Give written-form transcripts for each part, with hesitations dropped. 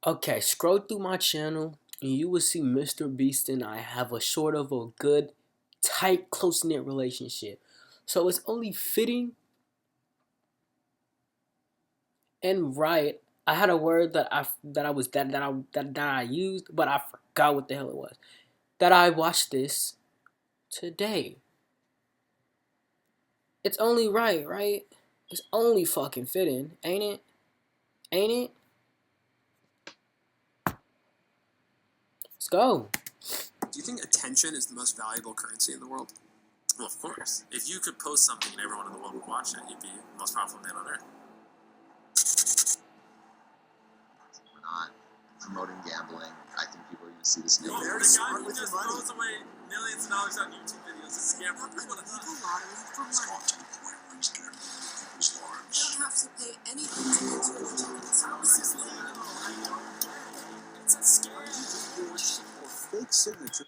Okay, scroll through my channel and you will see MrBeast and I have a sort of a good, tight, close-knit relationship. So it's only fitting and right. I had a word that I used, but I forgot what the hell it was. That I watched this today. It's only right, right? It's only fucking fitting, ain't it? Ain't it? Let's go. Do you think attention is the most valuable currency in the world? Well, of course. If you could post something and everyone in the world would watch it, you'd be the most powerful man on earth. We're not promoting gambling. I think people are going to see this new. Very smart with your money. Throws away millions of dollars on YouTube videos. It's a scam for people to Legal lottery for money. You don't have to pay anything to get to the It's legal. It's a scam. Fake signature.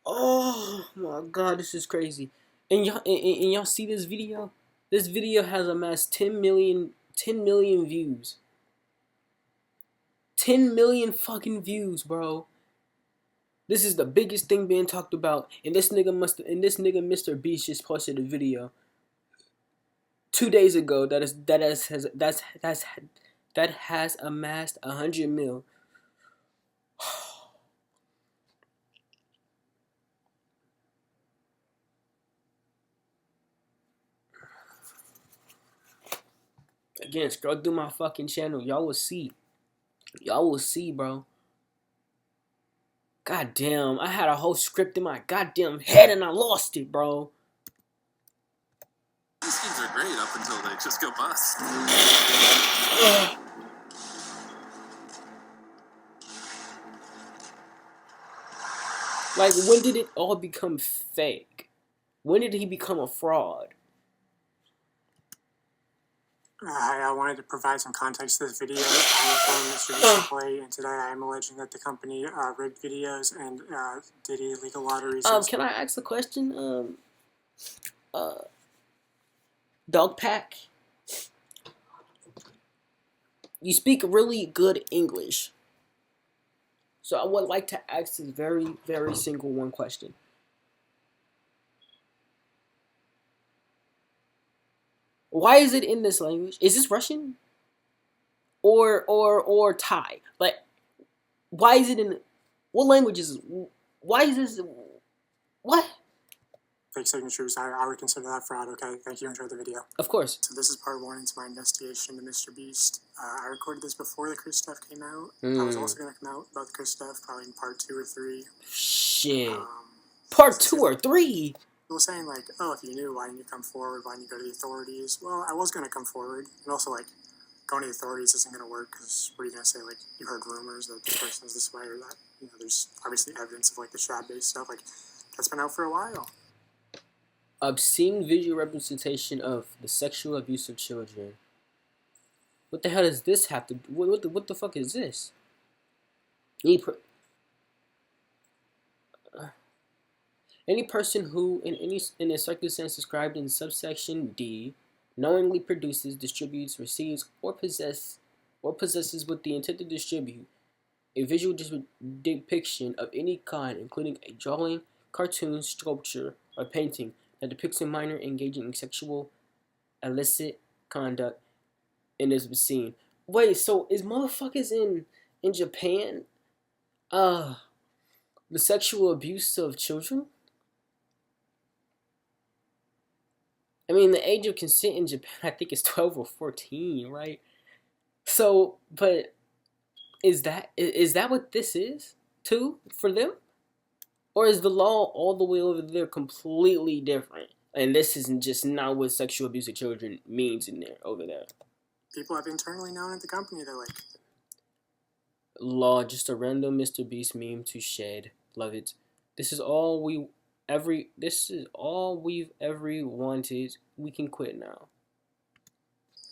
Oh my god, this is crazy. And y'all see this video? This video has amassed 10 million views. 10 million fucking views, bro. This is the biggest thing being talked about. And this nigga MrBeast just posted a video 2 days ago that has amassed 100 mil. Again, scroll through my fucking channel. Y'all will see. Y'all will see, bro. God damn, I had a whole script in my goddamn head and I lost it, bro. These schemes are great up until they just go bust. Like, when did it all become fake? When did he become a fraud? I wanted to provide some context to this video. I'm a former MrBeast employee, and today I am alleging that the company rigged videos and did illegal lotteries. Can I ask a question? Dog Pack? You speak really good English. So I would like to ask this very, very single one question. Why is it in this language? Is this Russian? Or Thai? Like, why is it in... What language is it? Why is this... What? Fake signatures, I would consider that fraud. Okay, thank you. Enjoy the video. Of course. So this is part one into my investigation into MrBeast. I recorded this before the Chris stuff came out. I was also going to come out about the Chris stuff probably in part 2 or 3. Shit. Part 2 or 3? People saying like, oh, if you knew, why didn't you come forward? Why didn't you go to the authorities? Well, I was going to come forward. And also, like, going to the authorities isn't going to work because what are you going to say? Like, you heard rumors that this person is this way or that. You know, there's obviously evidence of, like, the chat-based stuff. Like, that's been out for a while. Obscene visual representation of the sexual abuse of children. What the hell does this have to... What the fuck is this? Any person who, in a circumstance described in subsection D, knowingly produces, distributes, receives, or possesses with the intent to distribute a visual depiction of any kind, including a drawing, cartoon, sculpture, or painting that depicts a minor engaging in sexual illicit conduct and is obscene. Wait, so is motherfuckers in Japan the sexual abuse of children? I mean, the age of consent in Japan, I think, is 12 or 14, right? So, but is that what this is, too, for them? Or is the law all the way over there completely different? And this isn't just not what sexual abuse of children means in there, over there. People have internally known at the company that, like... Law, just a random MrBeast meme to shed. Love it. This is all we've ever wanted. We can quit now.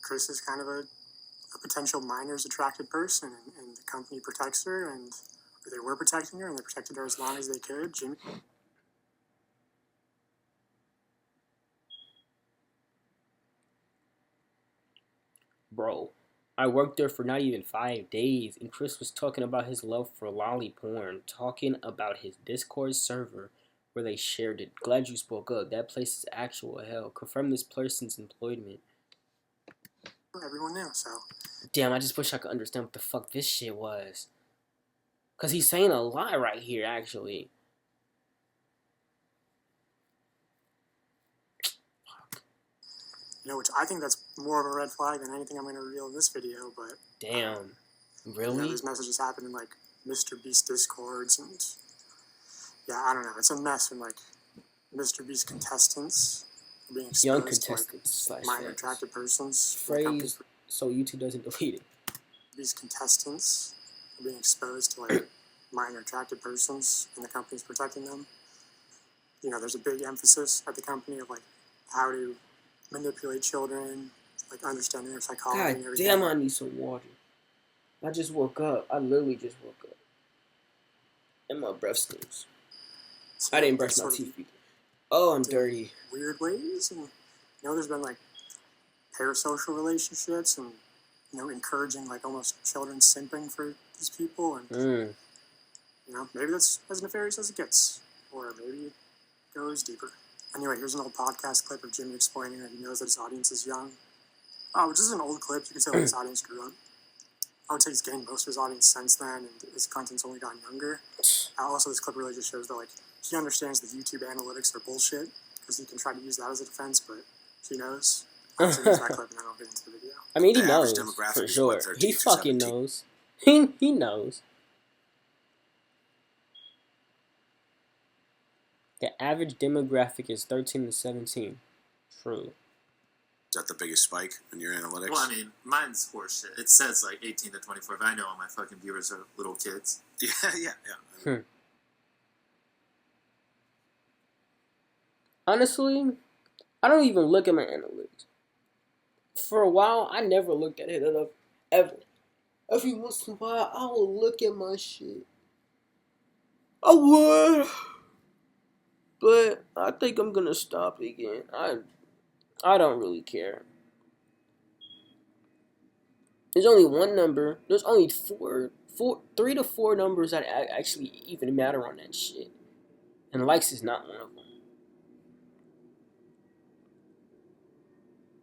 Chris is kind of a potential minors attracted person, and the company protects her, and they were protecting her, and they protected her as long as they could. Jimmy. Bro, I worked there for not even 5 days, and Chris was talking about his love for lolly porn, talking about his Discord server where they shared it. Glad you spoke up. That place is actual hell. Confirm this person's employment. Everyone knew, so. Damn, I just wish I could understand what the fuck this shit was. Because he's saying a lot right here, actually. You know, which I think that's more of a red flag than anything I'm going to reveal in this video, but... Damn. You know, Really? there's messages happening, like, MrBeast Discords, and... Yeah, I don't know. It's a mess when, like, MrBeast contestants are being exposed Young to, contestants like, slash minor fans. attracted persons. Phrase so YouTube doesn't delete it. These contestants are being exposed to, like, minor attracted persons, and the company's protecting them. You know, there's a big emphasis at the company of, like, how to manipulate children, like, understanding their psychology and God everything. damn, I need some water. I just woke up. I literally just woke up. And my breath stinks. So I didn't brush my sort of teeth either. Oh, I'm dirty. weird ways, and, you know, there's been, like, parasocial relationships, and, you know, encouraging, like, almost children simping for these people, and, you know, maybe that's as nefarious as it gets, or maybe it goes deeper. Anyway, here's an old podcast clip of Jimmy explaining that he knows that his audience is young. Oh, which is an old clip. You can tell his audience grew up. I would say he's gained most of his audience since then, and his content's only gotten younger. Also, this clip really just shows that, like, he understands that YouTube analytics are bullshit, because he can try to use that as a defense, but he knows. I'll use that clip and then I'll get into the video. I mean, he The average knows, demographic for is sure. what, 13 He to fucking 17? knows. He knows. The average demographic is 13 to 17. True. Is that the biggest spike in your analytics? Well, I mean, mine's horseshit. It says like 18 to 24, but I know all my fucking viewers are little kids. yeah. Honestly, I don't even look at my analytics. For a while, I never looked at it enough, ever. Every once in a while, I will look at my shit. I would. But I think I'm gonna stop again. I don't really care. There's only one number. There's only 3 to 4 numbers that actually even matter on that shit. And likes is not one of them.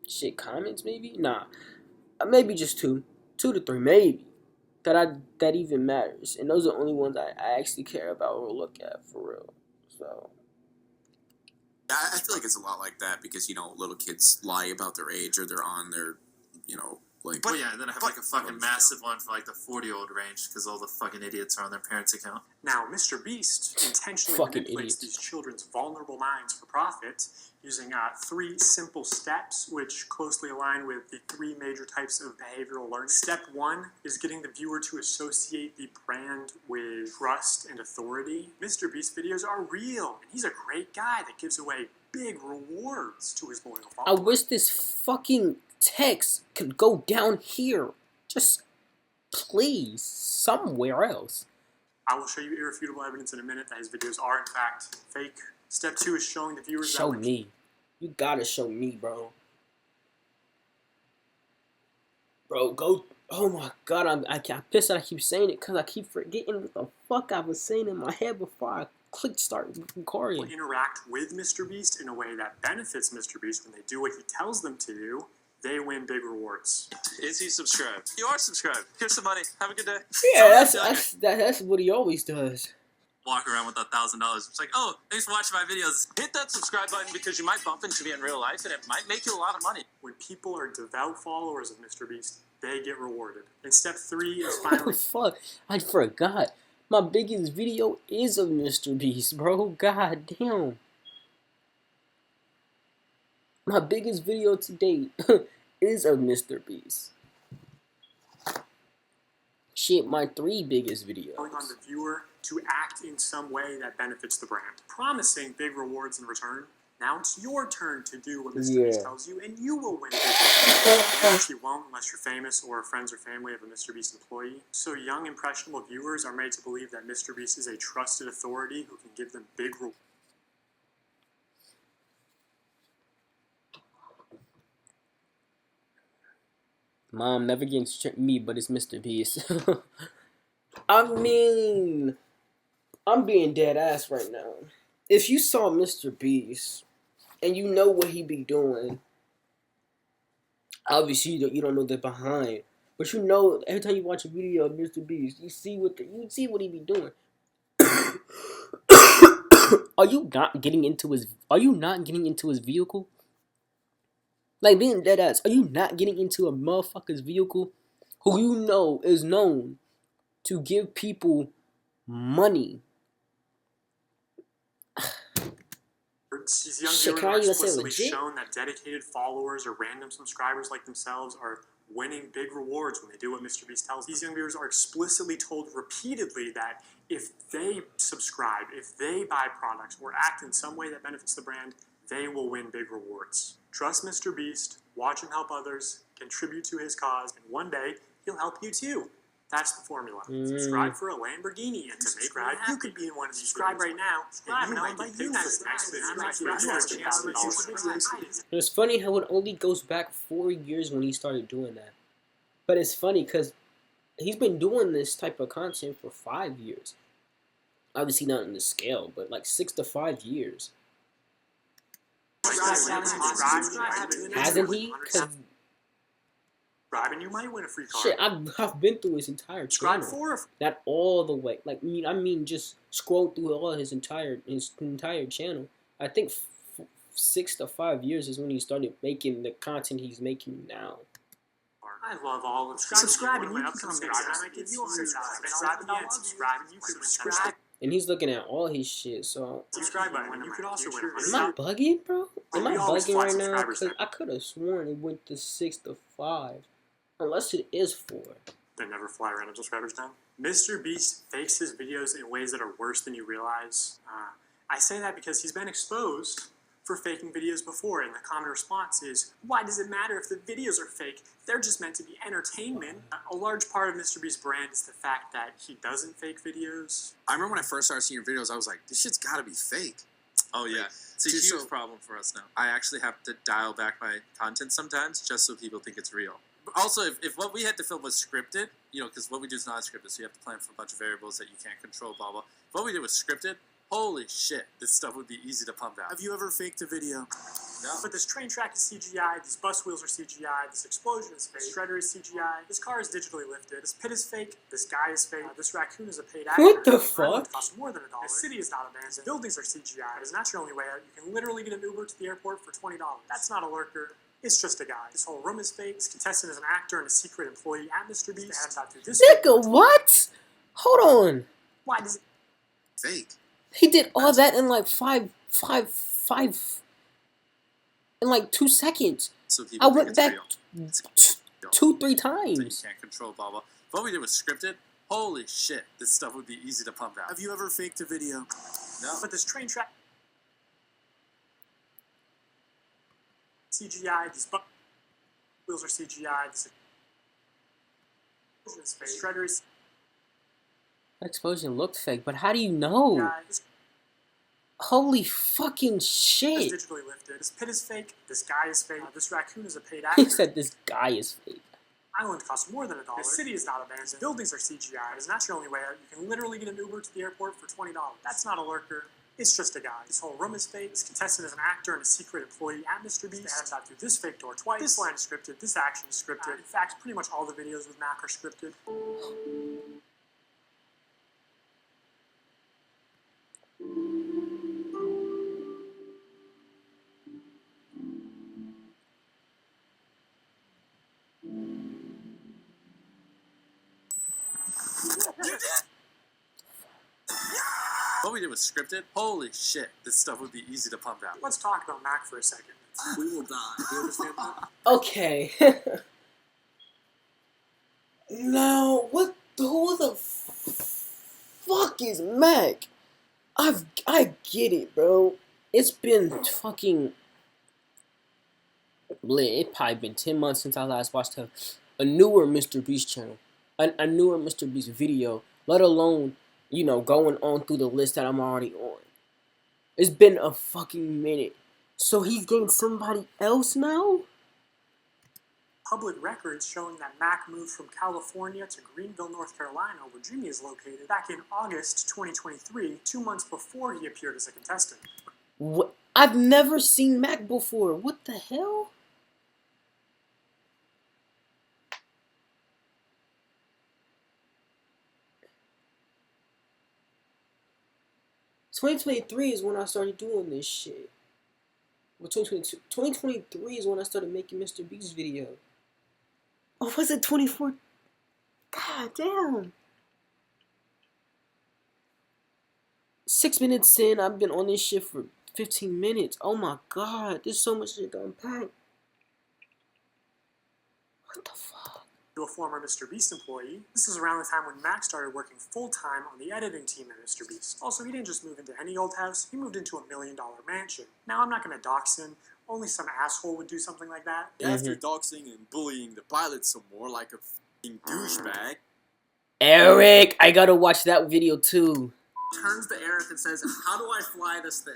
Shit, comments maybe? Nah. Maybe just 2. 2 to 3, maybe. That even matters. And those are the only ones I actually care about or look at for real. So I feel like it's a lot like that because, you know, little kids lie about their age or they're on their, you know, like... But yeah, and then I have like a fucking massive one for like the 40-year-old range because all the fucking idiots are on their parents' account. Now, MrBeast intentionally Fucking manipulates idiots. these children's vulnerable minds for profit using 3 simple steps, which closely align with the 3 major types of behavioral learning. Step 1 is getting the viewer to associate the brand with trust and authority. MrBeast videos are real, and he's a great guy that gives away big rewards to his loyal I followers. wish this fucking text could go down here. Just please, somewhere else. I will show you irrefutable evidence in a minute that his videos are in fact fake. Step 2 is showing the viewers Show that me. You gotta show me, bro. Bro, go. Oh my god, I'm pissed that I keep saying it because I keep forgetting what the fuck I was saying in my head before I clicked start recording. will interact with MrBeast in a way that benefits MrBeast. When they do what he tells them to do, they win big rewards. Is he subscribed? You are subscribed. Here's some money. Have a good day. Yeah, that's what he always does. Walk around with $1,000. It's like, oh, thanks for watching my videos. Hit that subscribe button because you might bump into me in real life and it might make you a lot of money. When people are devout followers of MrBeast, they get rewarded. And step 3 is What the finally fuck? I forgot. My biggest video is of MrBeast, bro. God damn. My biggest video to date is of MrBeast. Shit, my 3 biggest videos. on the viewer to act in some way that benefits the brand, promising big rewards in return. Now it's your turn to do what MrBeast tells you, and you will win big rewards. You actually won't unless you're famous or friends or family of a MrBeast employee. So young, impressionable viewers are made to believe that MrBeast is a trusted authority who can give them big rewards. Mom, never against me, but it's MrBeast. I mean, I'm being dead ass right now. If you saw MrBeast and you know what he be doing, obviously you don't know the behind, but you know every time you watch a video of MrBeast, you see what he be doing. Are you not getting into his vehicle? Like, being dead ass, are you not getting into a motherfucker's vehicle who you know is known to give people money? These young Shit, viewers can I are even say explicitly legit? shown that dedicated followers or random subscribers like themselves are winning big rewards when they do what MrBeast tells them. These young viewers are explicitly told repeatedly that if they subscribe, if they buy products or act in some way that benefits the brand, they will win big rewards. Trust MrBeast, watch him help others, contribute to his cause, and one day he'll help you too. That's the formula. Subscribe for a Lamborghini, and to make right, you could be in one of these. Subscribe right now, and you might get picked for the next $50,000. It's funny how it only goes back 4 years when he started doing that. But it's funny because he's been doing this type of content for 5 years. Obviously not in the scale, but like 6 to 5 years. Hasn't he? Cause And you might win a free car. shit, I've been through his entire channel. Not all the way. Like, I mean, just scroll through all his entire channel. I think 6 to 5 years is when he started making the content he's making now. I love all of subscribe and you can come next time. I give you subscribe and you can subscribe. And he's looking at all his shit, so... Subscribe button, you could also win. Am I bugging, bro? Am I bugging right now? subscribers Because I could have sworn it went to 6 to 5. Unless it is 4. They never fly random subscribers down. MrBeast fakes his videos in ways that are worse than you realize. I say that because he's been exposed for faking videos before, and the common response is, why does it matter if the videos are fake? They're just meant to be entertainment. A large part of MrBeast's brand is the fact that he doesn't fake videos. I remember when I first started seeing your videos, I was like, this shit's gotta be fake. Oh yeah, it's a huge problem for us now. I actually have to dial back my content sometimes just so people think it's real. But also, if what we had to film was scripted, because what we do is not scripted, so you have to plan for a bunch of variables that you can't control, blah, blah. If what we did was scripted, holy shit, this stuff would be easy to pump out. Have you ever faked a video? No. But this train track is CGI, these bus wheels are CGI, this explosion is fake, this shredder is CGI, this car is digitally lifted, this pit is fake, this guy is fake, this raccoon is a paid actor. What the fuck? It costs more than $1. The city is not abandoned, buildings are CGI. It's not your only way out. You can literally get an Uber to the airport for $20. That's not a lurker. It's just a guy. This whole room is fake. This contestant is an actor and a secret employee at MrBeast. They haven't got through this. Nigga, what? Hold on. Why does it Fake. He did all that in like in like 2 seconds. So people I think went it's back real. 2-3 So you times. can't control, blah, blah. If what we did was scripted, holy shit, this stuff would be easy to pump out. Have you ever faked a video? No. But this train track CGI, these wheels are CGI, this explosion is fake. Shredder is That explosion looked fake, but how do you know? CGI, this Holy fucking is shit. digitally lifted. This pit is fake, this guy is fake, this raccoon is a paid actor. He said this guy is fake. Island costs more than $1. The city is not abandoned. Buildings are CGI. It's not your only way out. You can literally get an Uber to the airport for $20. That's not a lurker. It's just a guy. This whole room is fake. This contestant is an actor and a secret employee at MrBeast. They haven't got through this fake door twice. This line is scripted. This action is scripted. In fact, pretty much all the videos with Mac are scripted. What we did was scripted, holy shit, this stuff would be easy to pump out. Let's talk about Mac for a second. We will die. You understand that? Okay. Now, who the fuck is Mac? I get it, bro. It's been fucking lit. It probably been 10 months since I last watched a newer MrBeast channel, a newer MrBeast video, let alone, going on through the list that I'm already on. It's been a fucking minute. So he's getting somebody else now? public records showing that Mac moved from California to Greenville, North Carolina, where Jimmy is located, back in August 2023, 2 months before he appeared as a contestant. What? I've never seen Mac before. What the hell? "2023 is when I started doing this shit. Well, 2023 is when I started making MrBeast video. Oh, was it 24? God damn. 6 minutes in, I've been on this shit for 15 minutes. Oh my god, there's so much shit to unpack. What the fuck? To a former MrBeast employee. This is around the time when Mac started working full-time on the editing team at MrBeast. Also, he didn't just move into any old house, he moved into $1 million mansion. Now, I'm not going to dox him. Only some asshole would do something like that. After doxing and bullying the pilot some more like a f***ing douchebag. Eric, I gotta watch that video too. Turns to Eric and says, "How do I fly this thing?"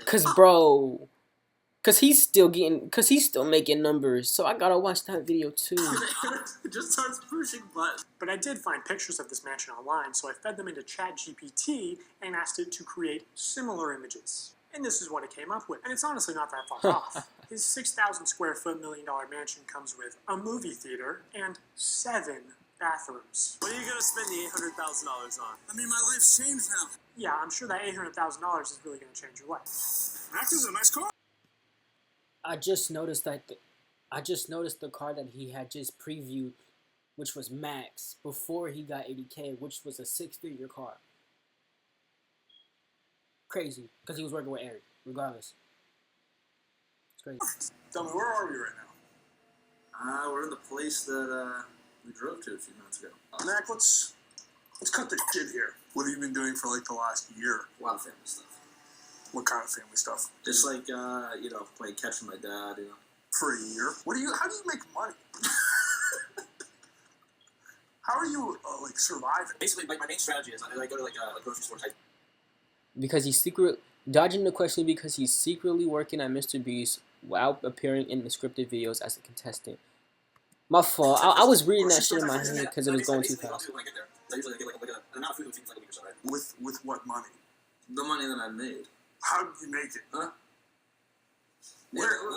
Cause he's still making numbers, so I gotta watch that video too. Eric just starts pushing buttons. But I did find pictures of this mansion online, so I fed them into ChatGPT and asked it to create similar images. And this is what it came up with. And it's honestly not that far off. His 6,000 square foot $1 million mansion comes with a movie theater and 7 bathrooms. What are you gonna spend the $800,000 on? I mean, my life's changed now. Yeah, I'm sure that $800,000 is really going to change your life. Max is a nice car. I just noticed the car that he had just previewed, which was Max, before he got 80K, which was a 6-figure car. Crazy, because he was working with Eric, regardless. It's crazy. Tell me, where are we right now? We're in the place that we drove to a few minutes ago. Mac, let's cut the shit here. What have you been doing for like the last year? A lot of family stuff. What kind of family stuff? Just like, playing catch with my dad, For a year? How do you make money? How are you, surviving? Basically, my main strategy is I go to, a grocery store type. Because he's dodging the question because he's secretly working at MrBeast while appearing in the scripted videos as a contestant. My fault. I was reading that shit in my head because it was going too fast. I usually get an amount of food that seems like a week or so, right? With what money? The money that I made. How did you make it? Huh?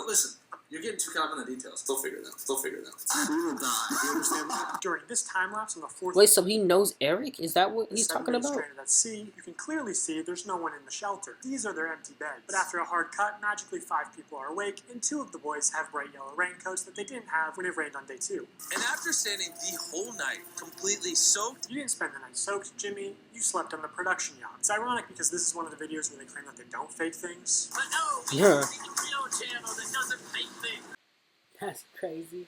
Listen, you're getting too caught up in the details. They'll figure it out. We will die. You understand that? During this time lapse on the 4th. Wait, so he knows Eric? Is that what he's talking about? Stranded at sea, you can clearly see there's no one in the shelter. These are their empty beds. But after a hard cut, magically 5 people are awake, and 2 of the boys have bright yellow raincoats that they didn't have when it rained on day 2. And after standing the whole night completely soaked, You didn't spend the night soaked, Jimmy. You slept on the production yacht. It's ironic because this is one of the videos where they claim that they don't fake things. but no, we Yeah. see the real channel that doesn't fake things. That's crazy.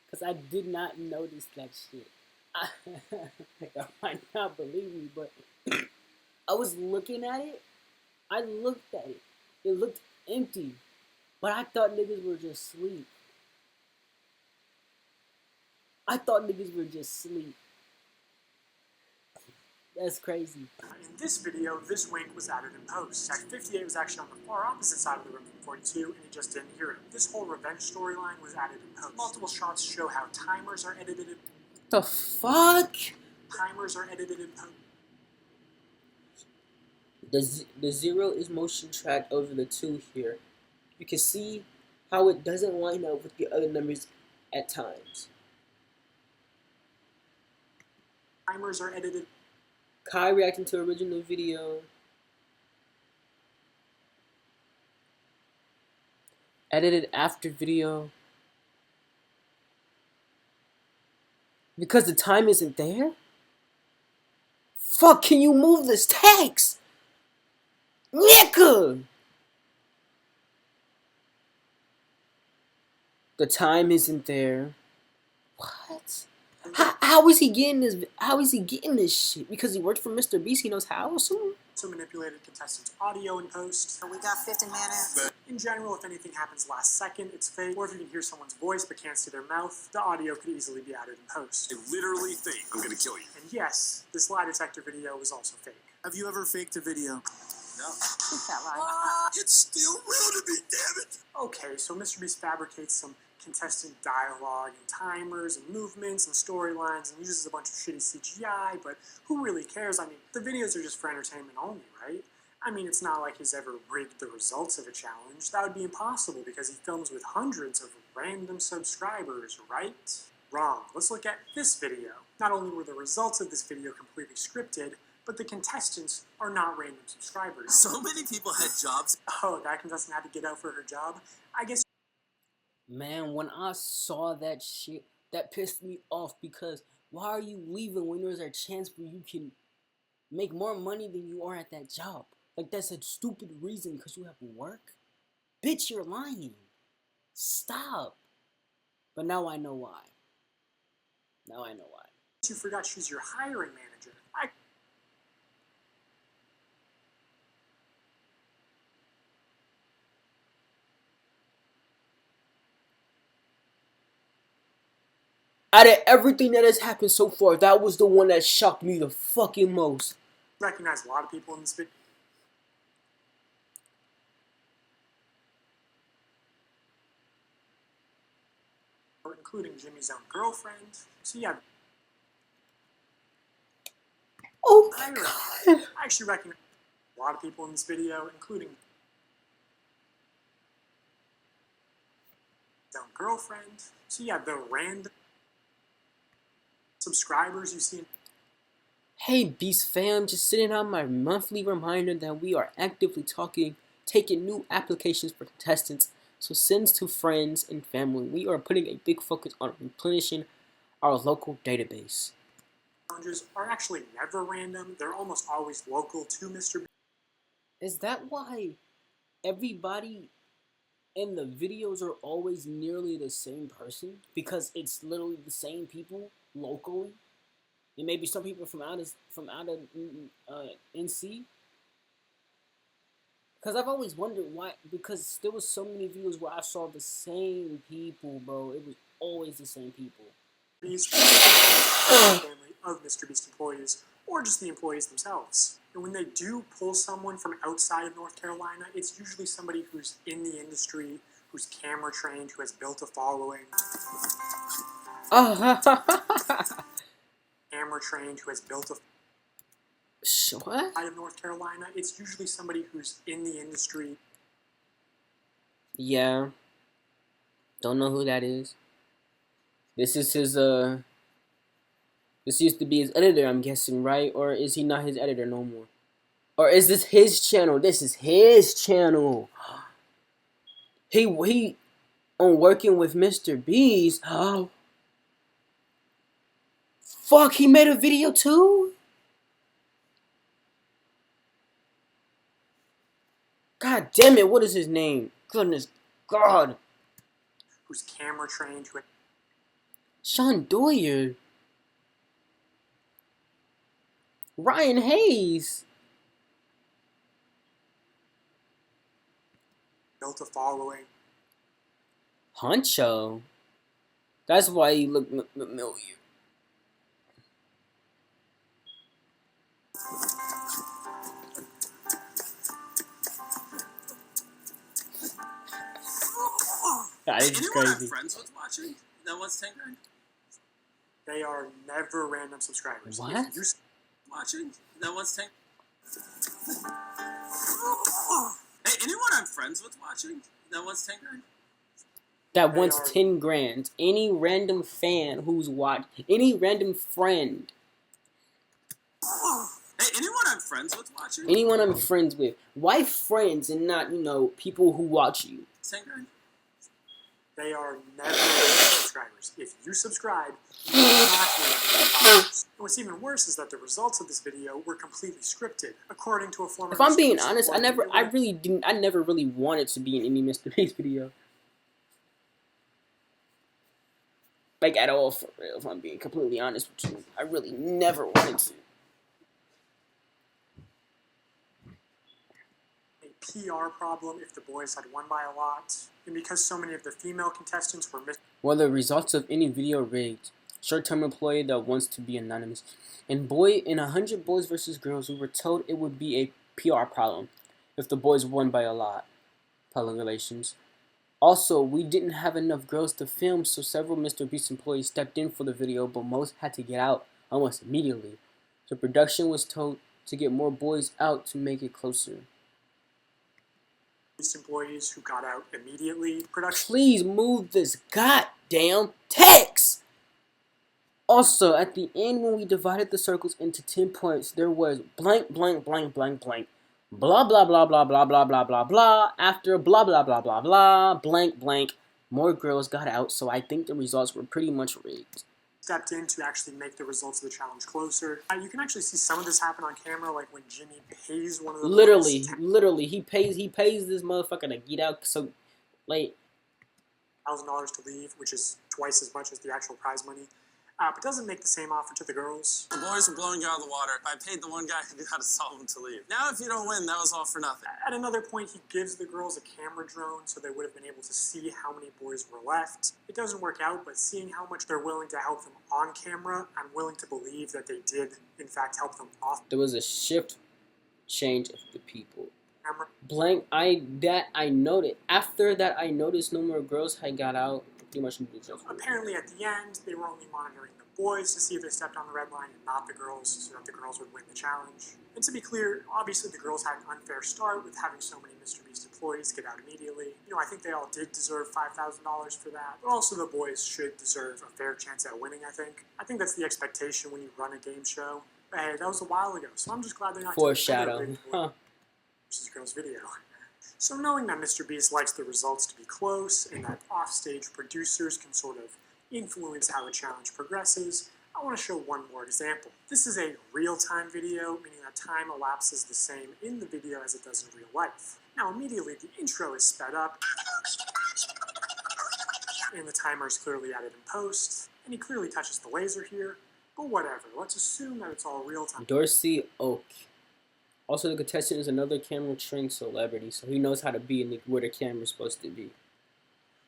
Because I did not notice that shit. I might not believe me, but I was looking at it. I looked at it. It looked empty. But I thought niggas were just asleep. That's crazy. In this video, this wink was added in post. Act 58 was actually on the far opposite side of the room from 42, and he just didn't hear it. This whole revenge storyline was added in post. Multiple shots show how timers are edited in The fuck? Timers are edited in post. The 0 is motion tracked over the 2 here. You can see how it doesn't line up with the other numbers at times. Timers are edited. Kai reacting to original video. Edited after video. Because the time isn't there? Fuck, can you move this text? Nigga! The time isn't there. What? How is he getting this? How is he getting this shit? Because he worked for MrBeast, he knows how soon? So manipulated contestants' audio in post. We got 50 minutes. In general, if anything happens last second, it's fake. Or if you can hear someone's voice but can't see their mouth, the audio could easily be added in post. I literally think I'm gonna kill you. And yes, this lie detector video was also fake. Have you ever faked a video? No. Keep that lie. It's still real to me, damn it! Okay, so MrBeast fabricates some contestant dialogue and timers and movements and storylines and uses a bunch of shitty CGI, but who really cares? I mean, the videos are just for entertainment only, right? I mean, it's not like he's ever rigged the results of a challenge. That would be impossible because he films with hundreds of random subscribers, right? Wrong. Let's look at this video. Not only were the results of this video completely scripted, but the contestants are not random subscribers. So many people had jobs. Oh, that contestant had to get out for her job? I guess. Man, when I saw that shit, that pissed me off because why are you leaving when there's a chance where you can make more money than you are at that job? Like, that's a stupid reason because you have work? Bitch, you're lying. Stop. But now I know why. Now I know why. You forgot she's your hiring manager. Out of everything that has happened so far, that was the one that shocked me the fucking most. I recognize a lot of people in this video. Including Jimmy's own girlfriend. So yeah. Oh my god. I actually recognize a lot of people in this video, including his own girlfriend. So yeah, the random subscribers you see. Hey Beast fam, just sitting on my monthly reminder that we are actively taking new applications for contestants. So sends to friends and family. We are putting a big focus on replenishing our local database. Challenges are actually never random. They're almost always local to MrBeast. Is that why everybody in the videos are always nearly the same person? Because it's literally the same people locally? And maybe some people from out of NC? Because I've always wondered why, because there was so many videos where I saw the same people, bro. It was always the same people. Family of MrBeast employees, or just the employees themselves. And when they do pull someone from outside of North Carolina, it's usually somebody who's in the industry, who's camera trained, who has built a following. Camera trained, who has built a What? out of North Carolina, it's usually somebody who's in the industry. Yeah. Don't know who that is. This is his, this used to be his editor, I'm guessing, right? Or is he not his editor no more? Or is this his channel? This is his channel. He on working with MrBeast. Oh. Fuck, he made a video too? God damn it, what is his name? Goodness God. Who's camera trained, who Sean Doyer. Ryan Hayes. built a following. Honcho. That's why he looked familiar. God, this is Anyone I'm crazy. friends with watching that wants 10 grand? They are never random subscribers. What? If you Watching that wants 10. Hey, anyone I'm friends with watching that wants 10 grand? That They wants are- 10 grand. Any random fan who's watched, any random friend, Hey, anyone I'm friends with watching? anyone I'm friends with. Why friends and not, you know, people who watch you? 10 grand? They are never random subscribers. If you subscribe, you are not random. And what's even worse is that the results of this video were completely scripted, according to a former. If I'm being MrBeast honest, I never really wanted to be in any MrBeast video. Like, at all, for real, if I'm being completely honest with you. I really never wanted to. A PR problem if the boys had won by a lot, and because so many of the female contestants were Well, the results of any video rigged. Short-term employee that wants to be anonymous. In 100 boys versus girls, we were told it would be a PR problem if the boys won by a lot. Public relations. Also, we didn't have enough girls to film, so several MrBeast employees stepped in for the video, but most had to get out almost immediately. So production was told to get more boys out to make it closer. Employees who got out immediately. Production. Please move this goddamn text! Also, at the end when we divided the circles into 10 points, there was blank, blank, blank, blank, blank. Blah, blah, blah, blah, blah, blah, blah, blah, blah. After blah, blah, blah, blah, blah, blank, blank. More girls got out, so I think the results were pretty much rigged. Stepped in to actually make the results of the challenge closer. You can actually see some of this happen on camera, like when Jimmy pays one of the Literally, he pays this motherfucker to get out, so, like, $1,000 to leave, which is twice as much as the actual prize money. But doesn't make the same offer to the girls. The boys were blowing you out of the water. I paid the one guy who knew how to solve them to leave. Now if you don't win, that was all for nothing. At another point, he gives the girls a camera drone so they would have been able to see how many boys were left. It doesn't work out, but seeing how much they're willing to help them on camera, I'm willing to believe that they did, in fact, help them off. There was a shift change of the people. Camera. Blank, I noted. After that, I noticed no more girls had got out. Pretty much. Apparently, at the end, they were only monitoring the boys to see if they stepped on the red line and not the girls, so that the girls would win the challenge. And to be clear, obviously the girls had an unfair start with having so many MrBeast employees get out immediately. You know, I think they all did deserve $5,000 for that, but also the boys should deserve a fair chance at winning, I think. I think that's the expectation when you run a game show. But hey, that was a while ago, so I'm just glad they're not foreshadow. Versus girls video. So knowing that MrBeast likes the results to be close and that offstage producers can sort of influence how a challenge progresses, I want to show one more example. This is a real-time video, meaning that time elapses the same in the video as it does in real life. Now immediately the intro is sped up, and the timer is clearly added in post, and he clearly touches the laser here, but whatever, let's assume that it's all real-time. Dorsey Oak. Also, the contestant is another camera-trained celebrity, so he knows how to be where the camera's supposed to be.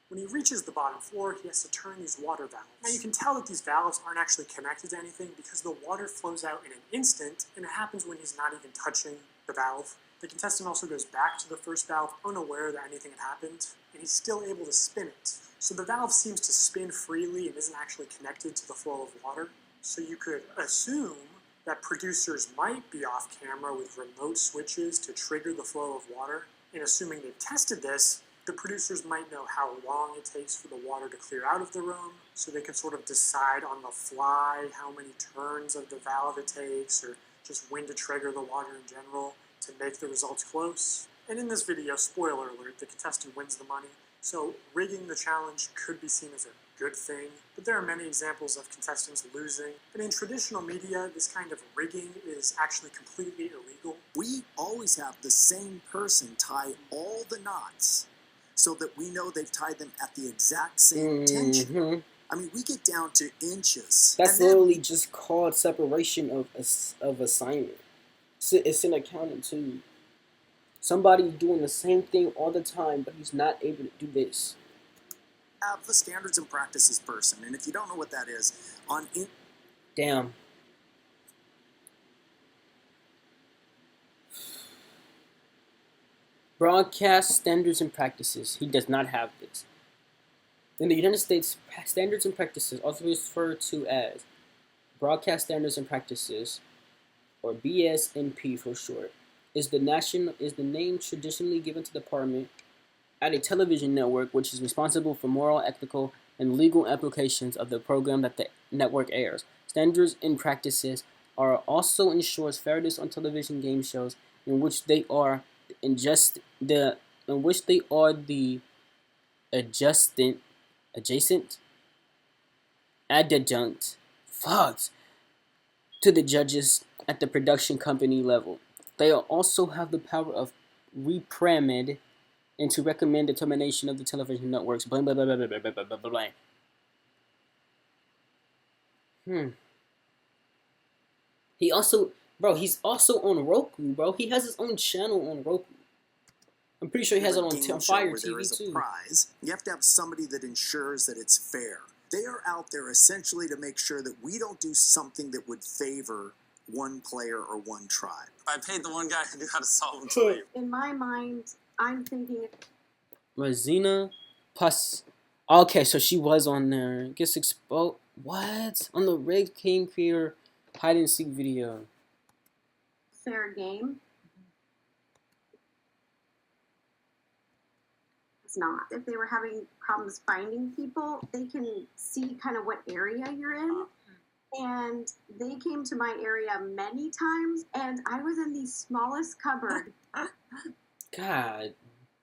When he reaches the bottom floor, he has to turn these water valves. Now you can tell that these valves aren't actually connected to anything because the water flows out in an instant, and it happens when he's not even touching the valve. The contestant also goes back to the first valve, unaware that anything had happened, and he's still able to spin it. So the valve seems to spin freely and isn't actually connected to the flow of water. So you could assume that producers might be off camera with remote switches to trigger the flow of water. And assuming they've tested this, the producers might know how long it takes for the water to clear out of the room, so they can sort of decide on the fly how many turns of the valve it takes, or just when to trigger the water in general to make the results close. And in this video, spoiler alert, the contestant wins the money, so rigging the challenge could be seen as a good thing, but there are many examples of contestants losing. And in traditional media, this kind of rigging is actually completely illegal. We always have the same person tie all the knots so that we know they've tied them at the exact same tension. I mean, we get down to inches. That's literally just called separation of assignment. It's an accounting too. Somebody's doing the same thing all the time, but he's not able to do this. Have the standards and practices person, and if you don't know what that is, Damn. Broadcast standards and practices. He does not have this. In the United States, standards and practices, also referred to as broadcast standards and practices, or BSNP for short, is the name traditionally given to the department at a television network which is responsible for moral, ethical, and legal applications of the program that the network airs. Standards and practices are also ensures fairness on television game shows in which they are the adjunct to the judges at the production company level. They also have the power of reprimand and to recommend the termination of the television networks. Blah blah blah blah blah blah blah blah blah. He's also on Roku, bro. He has his own channel on Roku. I'm pretty sure he has it on Fire TV too. Prize, you have to have somebody that ensures that it's fair. They are out there essentially to make sure that we don't do something that would favor one player or one tribe. I paid the one guy who knew how to solve them to leave. In my mind, I'm thinking... Razina Plus, okay, so she was on there. Gets exposed. What? On the Red King Creator hide and seek video. Fair game. It's not. If they were having problems finding people, they can see kind of what area you're in. And they came to my area many times, and I was in the smallest cupboard. God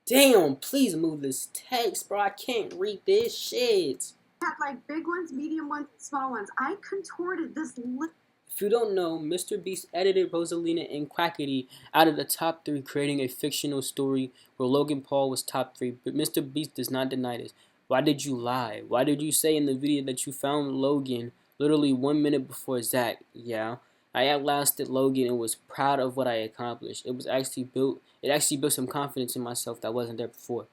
damn, please move this text, bro. I can't read this shit. I had like big ones, medium ones, small ones. I contorted this If you don't know, MrBeast edited Rosalina and Quackity out of the top 3, creating a fictional story where Logan Paul was top 3, but MrBeast does not deny this. Why did you lie? Why did you say in the video that you found Logan literally 1 minute before Zach? Yeah, I outlasted Logan and was proud of what I accomplished. It actually built some confidence in myself that wasn't there before.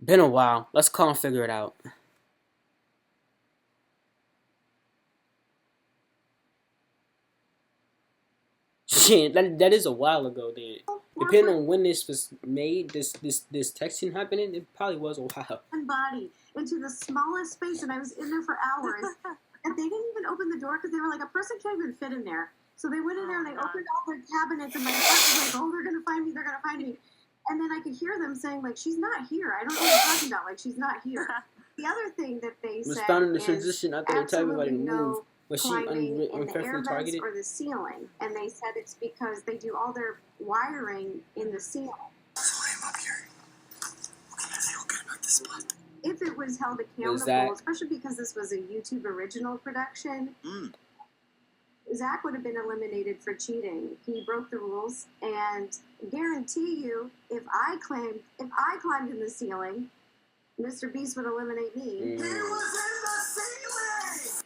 Been a while. Let's call and figure it out. Shit, that is a while ago then. Depending on when this was made, this texting happening, it probably was a while. Body into the smallest space, and I was in there for hours. And they didn't even open the door because they were like, a person can't even fit in there. So they went in there and they opened all their cabinets, and my aunt was like, oh, they're gonna find me, they're gonna find me. And then I could hear them saying, like, she's not here. I don't know what you're talking about. Like, she's not here. The other thing that they said found in the is transition after they tell everybody to move. Was she climbing in the air unfairly vents targeted? or the ceiling. And they said it's because they do all their wiring in the ceiling. I'm up here. Okay, I feel good about this spot. If it was held accountable, especially because this was a YouTube original production, Zach would have been eliminated for cheating. He broke the rules, and guarantee you, if I climbed in the ceiling, MrBeast would eliminate me. He was in the ceiling!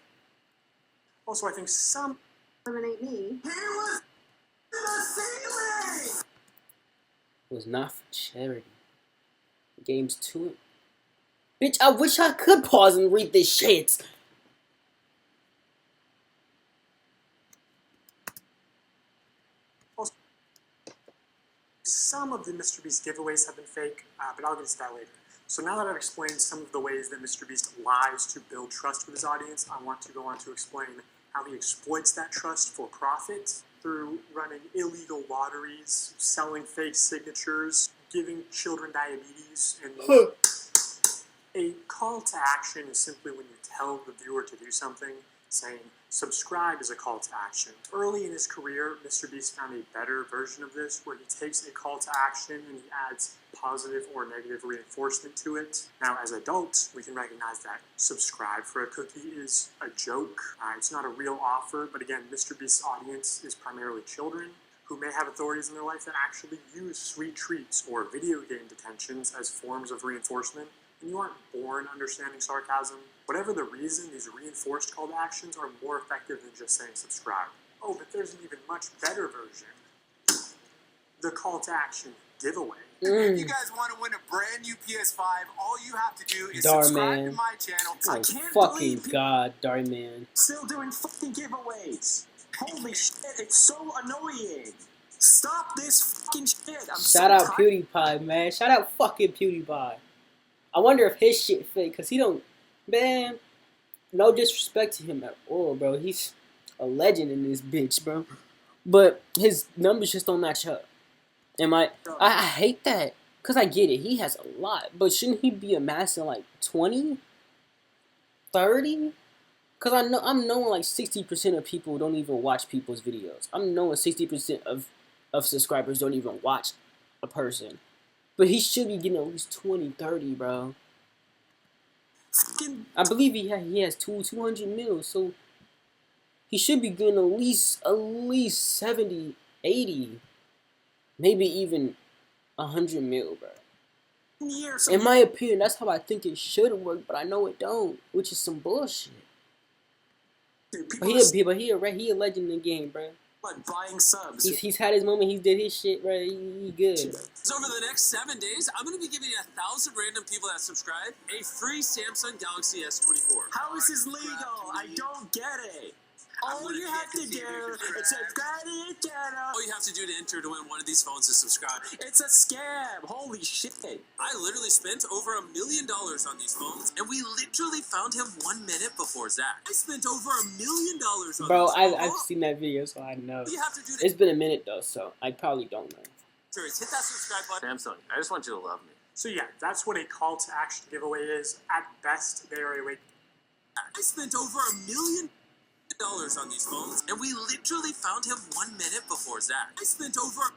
Also, I think some Eliminate me. He was in the ceiling! It was not for charity. The game's too. Bitch, I wish I could pause and read this shit. Some of the MrBeast giveaways have been fake, but I'll get to that later. So now that I've explained some of the ways that MrBeast lies to build trust with his audience, I want to go on to explain how he exploits that trust for profit through running illegal lotteries, selling fake signatures, giving children diabetes, and more. A call to action is simply when you tell the viewer to do something. Saying subscribe is a call to action. Early in his career, MrBeast found a better version of this where he takes a call to action and he adds positive or negative reinforcement to it. Now, as adults, we can recognize that subscribe for a cookie is a joke. It's not a real offer, but again, MrBeast's audience is primarily children who may have authorities in their life that actually use sweet treats or video game detentions as forms of reinforcement. And you aren't born understanding sarcasm. Whatever the reason, these reinforced call to actions are more effective than just saying subscribe. Oh, but there's an even much better version. The call to action giveaway. If you guys want to win a brand new PS5, all you have to do is subscribe to my channel. Oh, I can't fucking believe God, Darman. Still doing fucking giveaways. Holy shit, it's so annoying. Stop this fucking shit. Shout out PewDiePie, man. Shout out fucking PewDiePie. I wonder if his shit fake, because he don't... Man, no disrespect to him at all, bro. He's a legend in this bitch, bro. But his numbers just don't match up. I hate that. Because I get it. He has a lot. But shouldn't he be amassing like 20? 30? Because I'm knowing like 60% of people don't even watch people's videos. I'm knowing 60% of subscribers don't even watch a person. But he should be getting at least 20, 30, bro. I believe he has 200 mil, so he should be getting at least 70, 80, maybe even 100 mil, bro. In my opinion, that's how I think it should work, but I know it don't, which is some bullshit. But he a legend in the game, bro. Like buying subs. He's had his moment. He did his shit, bro. He good. So over the next 7 days, I'm going to be giving 1,000 random people that subscribe a free Samsung Galaxy S24. How is this legal? I don't get it. All you have to do is subscribe to your channel. All you have to do to enter to win one of these phones is subscribe. It's a scam. Holy shit. I literally spent over $1 million on these phones, and we literally found him 1 minute before Zach. I spent over $1 million on Bro, these phones. I've seen that video, so I know. All you have to do to It's been a minute though, so I probably don't know. enter is hit that subscribe button. Samsung, I just want you to love me. So yeah, that's what a call to action giveaway is. At best, they are a way. I spent over $1 million on these phones, and we literally found him 1 minute before Zach. I spent over $1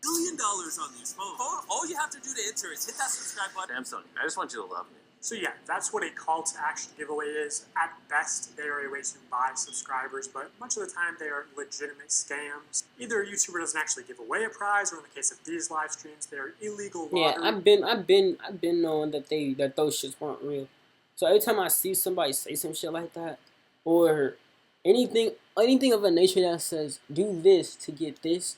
million on these phones. All you have to do to enter is hit that subscribe button. Samsung, I just want you to love me. So yeah, that's what a call to action giveaway is. At best, they are a way to buy subscribers, but much of the time they are legitimate scams. Either a YouTuber doesn't actually give away a prize, or in the case of these live streams, they are illegal lottery. Yeah, I've been knowing that those shits weren't real. So every time I see somebody say some shit like that, or anything of a nature that says do this to get this,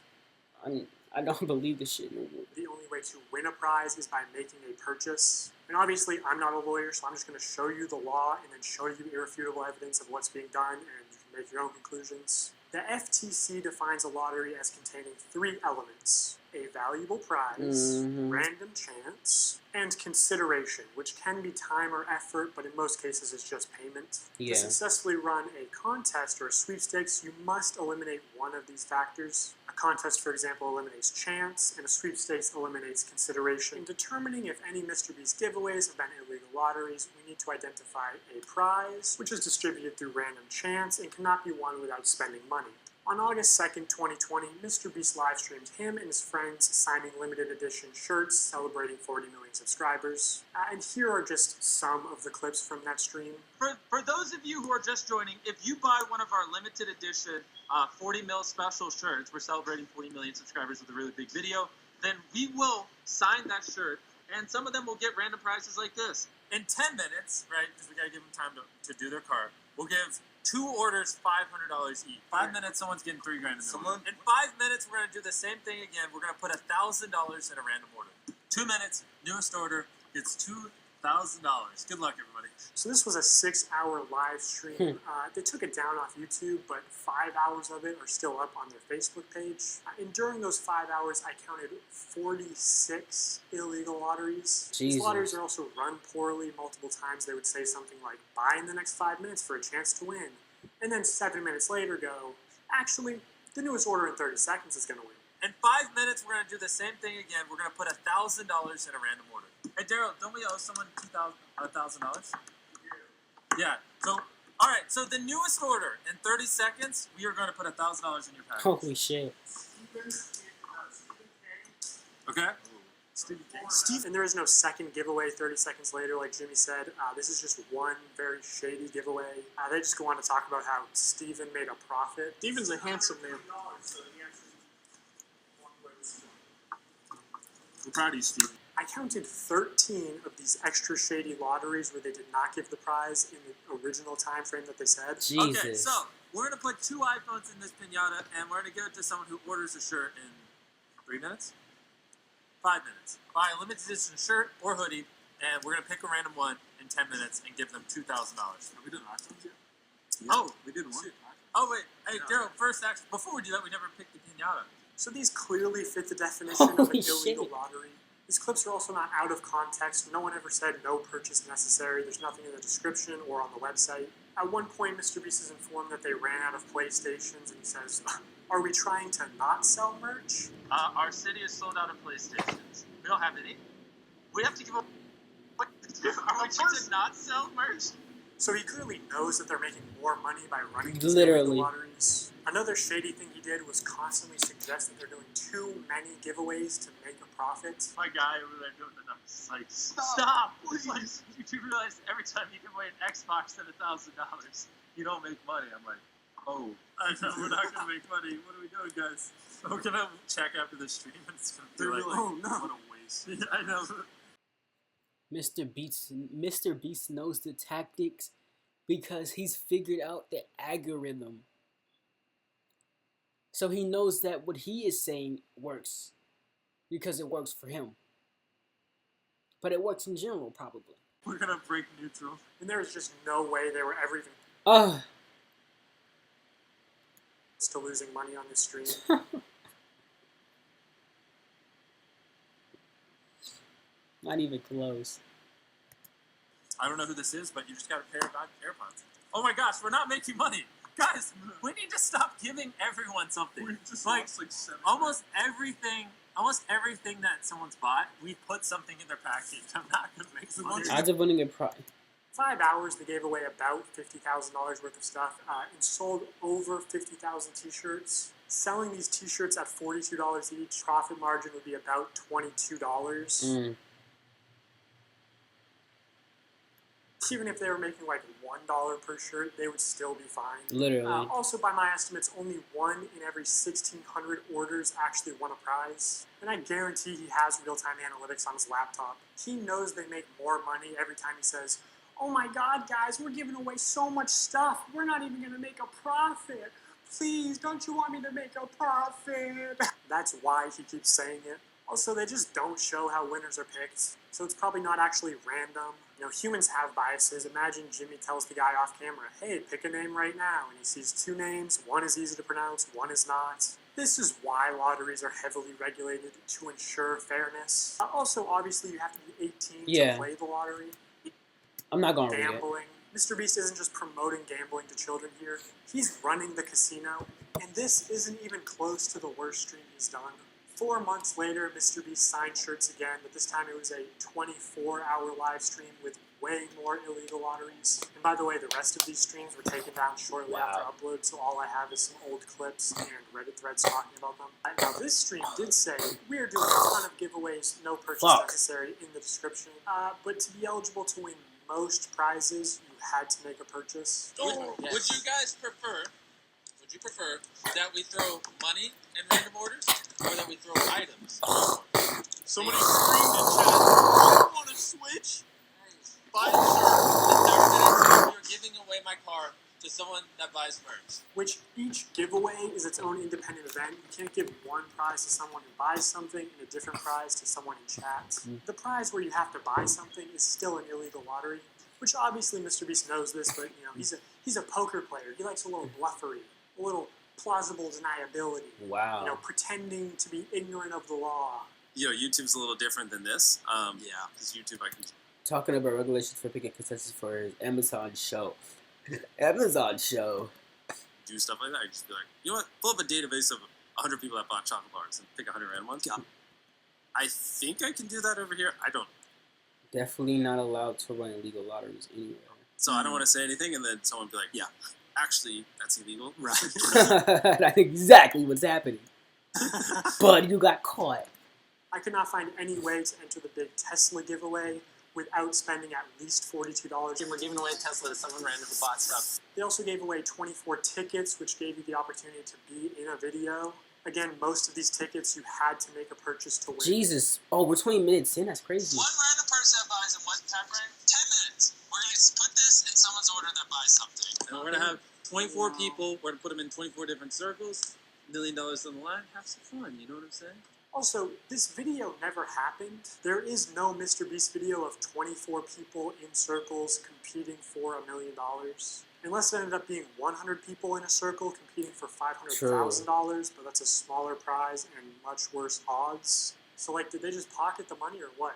I don't believe this shit no more. The only way to win a prize is by making a purchase. And obviously, I'm not a lawyer, so I'm just going to show you the law and then show you irrefutable evidence of what's being done, and you can make your own conclusions. The FTC defines a lottery as containing 3 elements: a valuable prize, random chance, and consideration, which can be time or effort, but in most cases it's just payment. Yeah. To successfully run a contest or a sweepstakes, you must eliminate one of these factors. A contest, for example, eliminates chance, and a sweepstakes eliminates consideration. In determining if any MrBeast giveaways have been illegal lotteries, we need to identify a prize, which is distributed through random chance and cannot be won without spending money. On August 2nd, 2020, MrBeast live streamed him and his friends signing limited edition shirts celebrating 40 million subscribers. And here are just some of the clips from that stream. For those of you who are just joining, if you buy one of our limited edition 40 mil special shirts, we're celebrating 40 million subscribers with a really big video, then we will sign that shirt, and some of them will get random prizes like this. In 10 minutes, right, because we got to give them time to do their card, we'll give 2 orders $500 each. 5 minutes, someone's getting $3 grand. In 5 minutes, we're going to do the same thing again. We're going to put $1,000 in a random order. 2 minutes, newest order gets $2,000. Good luck, everybody. So this was a 6-hour live stream. They took it down off YouTube, but 5 hours of it are still up on their Facebook page. And during those 5 hours, I counted 46 illegal lotteries. Jesus. These lotteries are also run poorly. Multiple times they would say something like, buy in the next 5 minutes for a chance to win. And then 7 minutes later go, actually, the newest order in 30 seconds is going to win. In 5 minutes, we're going to do the same thing again. We're going to put $1,000 in a random order. Hey, Daryl, don't we owe someone $1,000? Yeah. So, all right. So the newest order in 30 seconds, we are going to put $1,000 in your package. Holy shit. Okay. Steve, and there is no second giveaway 30 seconds later, like Jimmy said. This is just one very shady giveaway. They just go on to talk about how Steven made a profit. Steven's a handsome man. We're proud of you, Steve. I counted 13 of these extra shady lotteries where they did not give the prize in the original time frame that they said. Jesus. Okay, so we're going to put 2 iPhones in this piñata, and we're going to give it to someone who orders a shirt in 3 minutes? 5 minutes. Buy a limited edition shirt or hoodie, and we're going to pick a random one in 10 minutes and give them $2,000. Have we done iPhones yet? Yeah. Oh, we did one. Oh, wait. Hey, Daryl, first action. Before we do that, we never picked the piñata. So these clearly fit the definition of an Holy illegal shit. lottery. These clips are also not out of context. No one ever said no purchase necessary. There's nothing in the description or on the website. At one point, MrBeast is informed that they ran out of PlayStations, and he says, are we trying to not sell merch? Our city is sold out of PlayStations. We don't have any. We have to give up. What to do? Are we trying to not sell merch? So he clearly knows that they're making more money by running these Literally. illegal lotteries. Another shady thing he did was constantly suggest that they're doing too many giveaways to make a profit. My guy over there doing the numbers. Like, stop! Please. Like, you do realize every time you give away an Xbox at $1,000, you don't make money. I'm like, oh. I know, we're not going to make money. What are we doing, guys? We're going to check after the stream, and it's going to be like, oh no. what a waste. Yeah, I know. Mr. Beast knows the tactics because he's figured out the algorithm. So he knows that what he is saying works because it works for him. But it works in general, probably. We're gonna break neutral. And there was just no way they were ever even Ugh. to losing money on this stream. Not even close. I don't know who this is, but you just got a pair of AirPods. Oh my gosh, we're not making money. Guys, we need to stop giving everyone something. We just like, lost like 7. almost everything that someone's bought, we put something in their package. I'm not going to make some money. Odds of winning a prize. 5 hours, they gave away about $50,000 worth of stuff and sold over 50,000 t-shirts. Selling these t-shirts at $42 each, profit margin would be about $22. Even if they were making like $1 per shirt, they would still be fine. Literally. Also, by my estimates, only 1 in every 1,600 orders actually won a prize. And I guarantee he has real-time analytics on his laptop. He knows they make more money every time he says, "Oh my God, guys, we're giving away so much stuff. We're not even going to make a profit. Please, don't you want me to make a profit?" That's why he keeps saying it. Also, they just don't show how winners are picked, so it's probably not actually random. You know, humans have biases. Imagine Jimmy tells the guy off camera, "Hey, pick a name right now," and he sees 2 names. One is easy to pronounce, one is not. This is why lotteries are heavily regulated, to ensure fairness. Also, obviously, you have to be 18 to play the lottery. I'm not going to read it. Gambling. MrBeast isn't just promoting gambling to children here. He's running the casino, and this isn't even close to the worst stream he's done. 4 months later, MrBeast signed shirts again, but this time it was a 24-hour live stream with way more illegal lotteries. And by the way, the rest of these streams were taken down shortly after upload, so all I have is some old clips and Reddit threads talking about them. Now, this stream did say, "We're doing a ton of giveaways, no purchase necessary," in the description. But to be eligible to win most prizes, you had to make a purchase. Would you guys prefer? Would you prefer that we throw money in random orders, or that we throw items? Somebody screamed in chat, "I want to switch." Buy a shirt. In 30 minutes, you're giving away my car to someone that buys merch. Which each giveaway is its own independent event. You can't give one prize to someone who buys something and a different prize to someone in chat. The prize where you have to buy something is still an illegal lottery, which obviously MrBeast knows this, but you know he's a poker player. He likes a little bluffery, a little plausible deniability. Wow. You know, pretending to be ignorant of the law. You know, YouTube's a little different than this. Because YouTube, I can... Talking about regulations for picking consensus for his Amazon show. Amazon show. Do stuff like that. I just be like, you know what? Pull up a database of 100 people that bought chocolate bars and pick 100 random ones. Yeah. I think I can do that over here. I don't. Definitely not allowed to run illegal lotteries anywhere. So I don't want to say anything, and then someone be like, "Yeah, actually, that's illegal." Right. That's exactly what's happening. But you got caught. I could not find any way to enter the big Tesla giveaway without spending at least $42. And we're giving away a Tesla to someone random who bought stuff. They also gave away 24 tickets, which gave you the opportunity to be in a video. Again, most of these tickets you had to make a purchase to win. Jesus. Oh, we're 20 minutes in? That's crazy. One random person that buys in one time frame, 10 minutes. We're going to put this in someone's order that buys something. And we're going to have 24 people. We're going to put them in 24 different circles. $1 million on the line. Have some fun. You know what I'm saying? Also, this video never happened. There is no MrBeast video of 24 people in circles competing for $1 million. Unless it ended up being 100 people in a circle competing for $500,000, but that's a smaller prize and much worse odds. So, like, did they just pocket the money or what?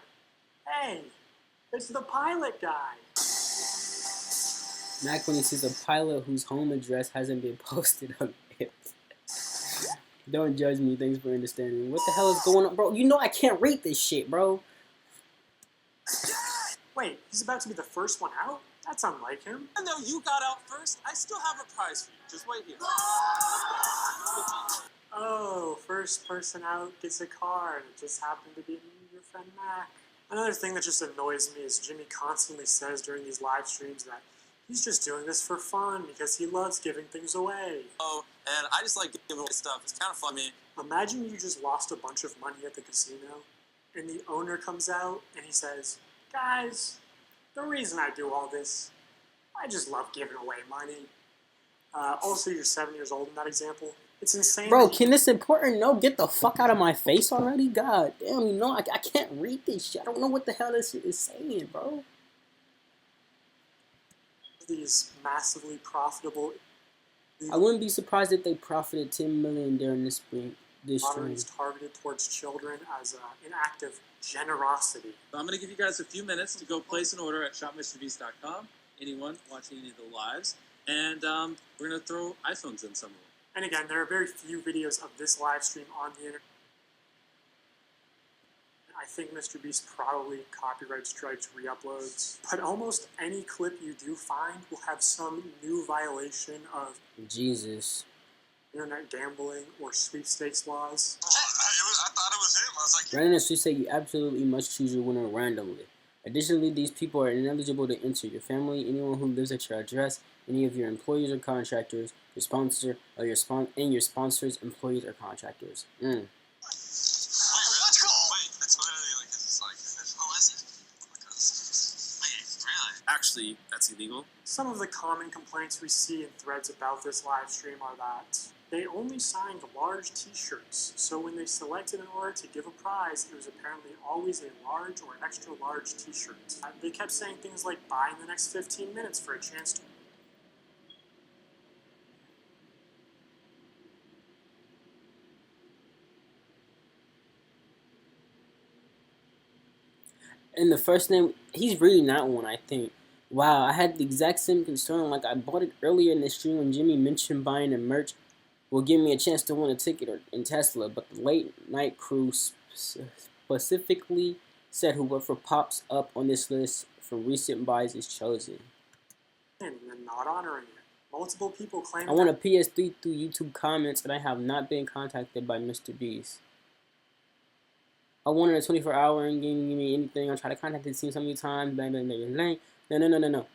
Hey, it's the pilot guy. Mac when he sees a pilot whose home address hasn't been posted on it. Don't judge me. Thanks for understanding. What the hell is going on, bro? You know I can't rate this shit, bro. Wait, he's about to be the first one out? That's unlike him. Even though you got out first, I still have a prize for you. Just wait here. Oh, first person out gets a car, and it just happened to be your friend Mac. Another thing that just annoys me is Jimmy constantly says during these live streams that he's just doing this for fun because he loves giving things away. Oh, and I just like giving away stuff. It's kind of funny. Imagine you just lost a bunch of money at the casino, and the owner comes out and he says, "Guys, the reason I do all this, I just love giving away money." Also, you're 7 years old in that example. It's insane. Bro, can this important note get the fuck out of my face already? God damn, you know, I can't read this shit. I don't know what the hell this shit is saying, bro. These massively profitable. I wouldn't be surprised if they profited $10 million during this stream. Lotteries targeted towards children as an act of generosity. I'm going to give you guys a few minutes to go place an order at shopmrbeast.com. Anyone watching any of the lives. And we're going to throw iPhones in somewhere. And again, there are very few videos of this live stream on the internet. I think MrBeast probably copyright strikes re-uploads. But almost any clip you do find will have some new violation of Jesus. internet gambling or sweepstakes laws. I thought it was him. I was like, Brandon should say you absolutely must choose your winner randomly. Additionally, these people are ineligible to enter your family, anyone who lives at your address, any of your employees or contractors, your sponsor, or your sponsor's employees or contractors. wait, let's go. Wait, that's literally like this is like who is it? Because wait, really? Actually, that's illegal. Some of the common complaints we see in threads about this live stream are that they only signed large t-shirts, so when they selected an order to give a prize, it was apparently always a large or extra large t-shirt. They kept saying things like, buy in the next 15 minutes for a chance to... And the first name, he's really not one, I think. Wow, I had the exact same concern. Like, I bought it earlier in the stream when Jimmy mentioned buying the merch will give me a chance to win a ticket in Tesla, but the late night crew specifically said whoever pops up on this list for recent buys is chosen. and then not honoring it. Multiple people claim I want a PS3 through YouTube comments, and I have not been contacted by MrBeast. I wanted a 24-hour and give me anything. I tried to contact the team so many times. Blah, blah, blah, blah. No.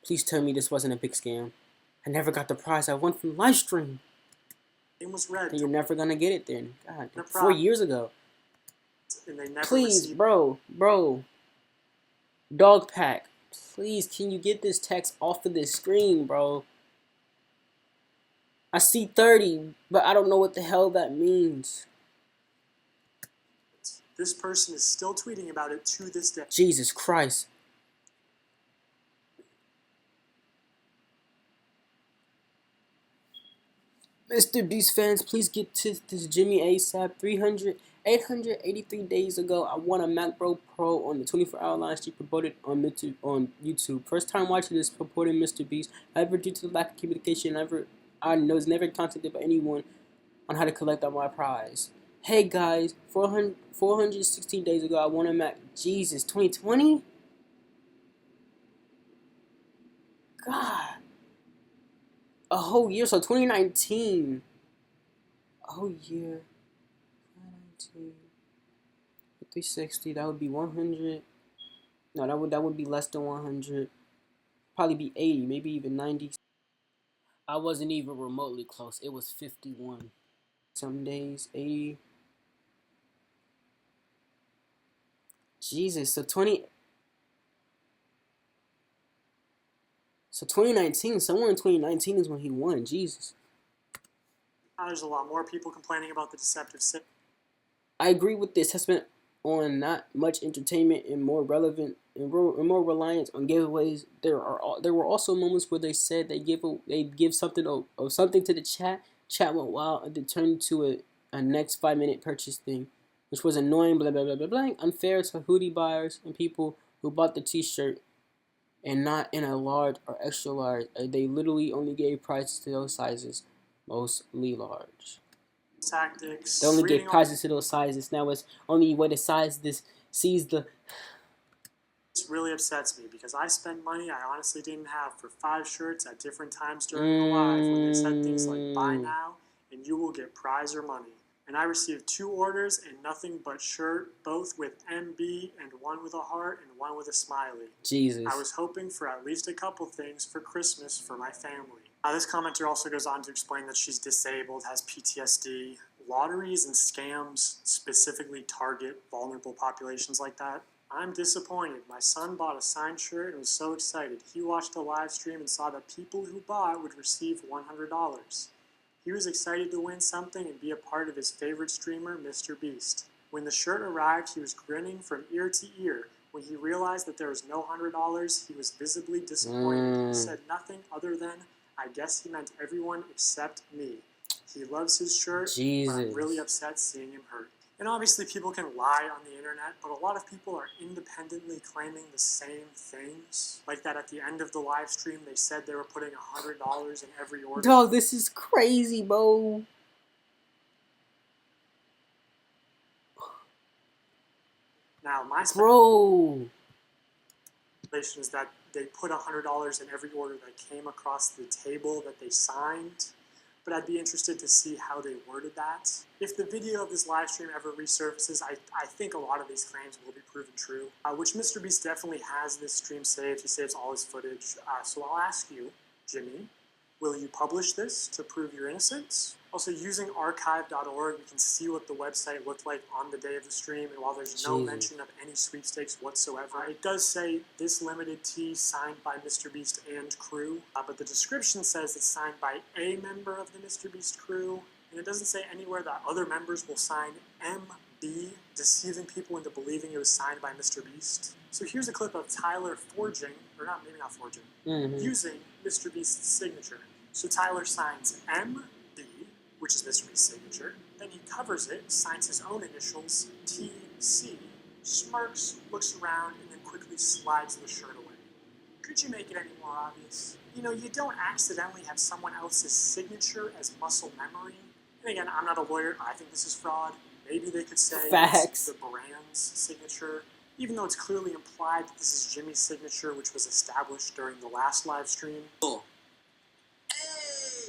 Please tell me this wasn't a big scam. I never got the prize I won from live stream. it was read. And you're never gonna get it then. God, No 4 years ago. And they never Please, received bro. Dog pack. Please, can you get this text off of this screen, bro? I see 30, but I don't know what the hell that means. This person is still tweeting about it to this day. Jesus Christ. MrBeast fans, please get to this Jimmy ASAP. 883 days ago, I won a MacBook Pro on the 24-hour live stream promoted on YouTube. First time watching this purported MrBeast. However, due to the lack of communication, I was never contacted by anyone on how to collect on my prize. Hey guys, 416 days ago, I won a Mac. Jesus, 2020? God. A whole year, so 2019. A whole year. 2019. 360, that would be 100. No, that would be less than 100. Probably be 80, maybe even 90. I wasn't even remotely close. It was 51. Some days, 80. Jesus, so 2019, somewhere in 2019 is when he won. Jesus. There's a lot more people complaining about the deceptive sale. I agree with the assessment on not much entertainment and more relevant and more reliance on giveaways. There were also moments where they said they give something to the chat. Chat went wild and then turned into a next 5-minute purchase thing, which was annoying. Blah blah blah blah blah. Unfair to hoodie buyers and people who bought the T-shirt and not in a large or extra large. They literally only gave prices to those sizes, mostly large. Tactics. They only gave prices to those sizes. Now it's only way to size this sees the. This really upsets me because I spend money I honestly didn't have for 5 shirts at different times during the live when they said things like buy now and you will get prize or money. And I received 2 orders and nothing but shirt, both with MB and one with a heart and one with a smiley. Jesus. I was hoping for at least a couple things for Christmas for my family. This commenter also goes on to explain that she's disabled, has PTSD. Lotteries and scams specifically target vulnerable populations like that. I'm disappointed. My son bought a signed shirt and was so excited. He watched a live stream and saw that people who bought would receive $100. He was excited to win something and be a part of his favorite streamer, MrBeast. When the shirt arrived, he was grinning from ear to ear. When he realized that there was no $100, he was visibly disappointed. He said nothing other than, I guess he meant everyone except me. He loves his shirt, but I'm really upset seeing him hurt. And obviously people can lie on the internet, but a lot of people are independently claiming the same things. Like that at the end of the live stream, they said they were putting $100 in every order. Dog, this is crazy, bro. Now, my speculation is that they put $100 in every order that came across the table that they signed. But I'd be interested to see how they worded that. If the video of this live stream ever resurfaces, I think a lot of these claims will be proven true, which MrBeast definitely has this stream saved. He saves all his footage. So I'll ask you, Jimmy, will you publish this to prove your innocence? Also, using archive.org, we can see what the website looked like on the day of the stream, and while there's no mention of any sweepstakes whatsoever, it does say this limited tee signed by MrBeast and crew, but the description says it's signed by a member of the MrBeast crew, and it doesn't say anywhere that other members will sign MB, deceiving people into believing it was signed by MrBeast. So here's a clip of Tyler forging, or not, maybe not forging, using MrBeast's signature. So Tyler signs MB, which is MrBeast's signature. Then he covers it, signs his own initials, TC, smirks, looks around, and then quickly slides the shirt away. Could you make it any more obvious? You know, you don't accidentally have someone else's signature as muscle memory. And again, I'm not a lawyer. I think this is fraud. Maybe they could say it's the brand's signature, even though it's clearly implied that this is Jimmy's signature, which was established during the last live stream.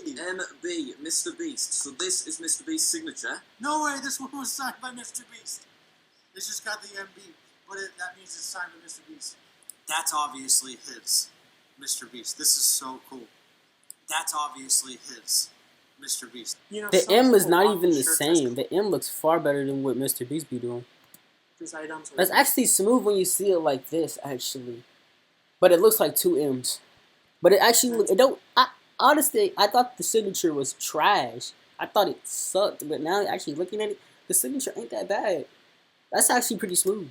MB, MrBeast. So this is MrBeast's signature. No way, this one was signed by MrBeast. It's just got the MB, but that means it's signed by MrBeast. That's obviously his, MrBeast. This is so cool. That's obviously his, MrBeast. You know, the M is not even the same. The M looks far better than what MrBeast be doing. That's actually smooth when you see it like this, actually. But it looks like two M's. But it actually honestly, I thought the signature was trash. I thought it sucked, but now actually looking at it, the signature ain't that bad. That's actually pretty smooth.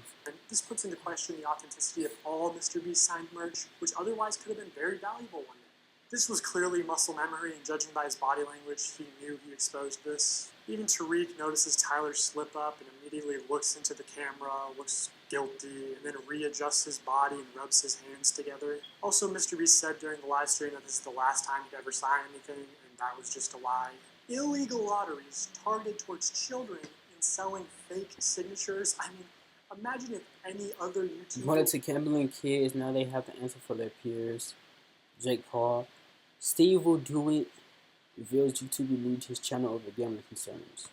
This puts into question the authenticity of all MrBeast signed merch, which otherwise could have been very valuable one day. This was clearly muscle memory, and judging by his body language, he knew he exposed this. Even Tariq notices Tyler slip up and immediately looks into the camera, looks guilty, and then readjusts his body and rubs his hands together. Also, MrBeast said during the live stream that this is the last time he'd ever sign anything, and that was just a lie. Illegal lotteries targeted towards children and selling fake signatures. I mean, imagine if any other YouTuber wanted to gambling kids, now they have to answer for their peers. Jake Paul. Steve will do it. Reveals YouTube removed his channel over gambling concerns.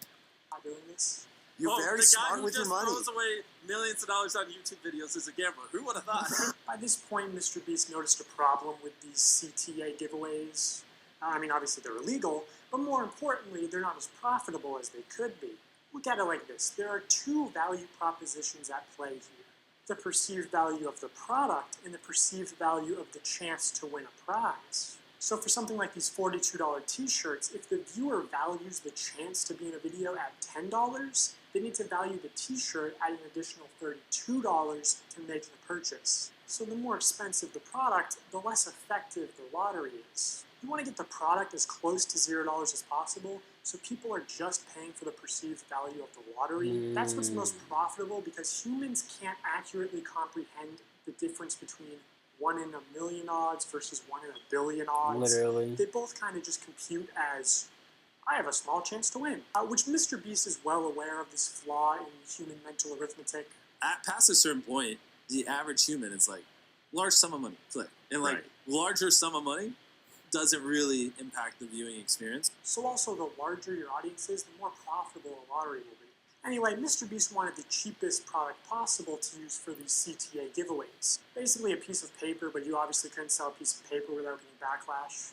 Not doing this. You're very smart with your money. The guy who just throws away millions of dollars on YouTube videos is a gambler. Who would have thought? By this point, MrBeast noticed a problem with these CTA giveaways. I mean, obviously they're illegal, but more importantly, they're not as profitable as they could be. Look at it like this. There are two value propositions at play here. The perceived value of the product and the perceived value of the chance to win a prize. So for something like these $42 t-shirts, if the viewer values the chance to be in a video at $10, they need to value the t-shirt at an additional $32 to make the purchase. So the more expensive the product, the less effective the lottery is. You want to get the product as close to $0 as possible, so people are just paying for the perceived value of the lottery. That's what's most profitable, because humans can't accurately comprehend the difference between 1 in a million odds versus 1 in a billion odds. Literally. They both kind of just compute as, I have a small chance to win. Which MrBeast is well aware of this flaw in human mental arithmetic. Past a certain point, the average human is like, large sum of money, click. And like, larger sum of money doesn't really impact the viewing experience. So also, the larger your audience is, the more profitable a lottery will be. Anyway, MrBeast wanted the cheapest product possible to use for these CTA giveaways. Basically a piece of paper, but you obviously couldn't sell a piece of paper without getting backlash.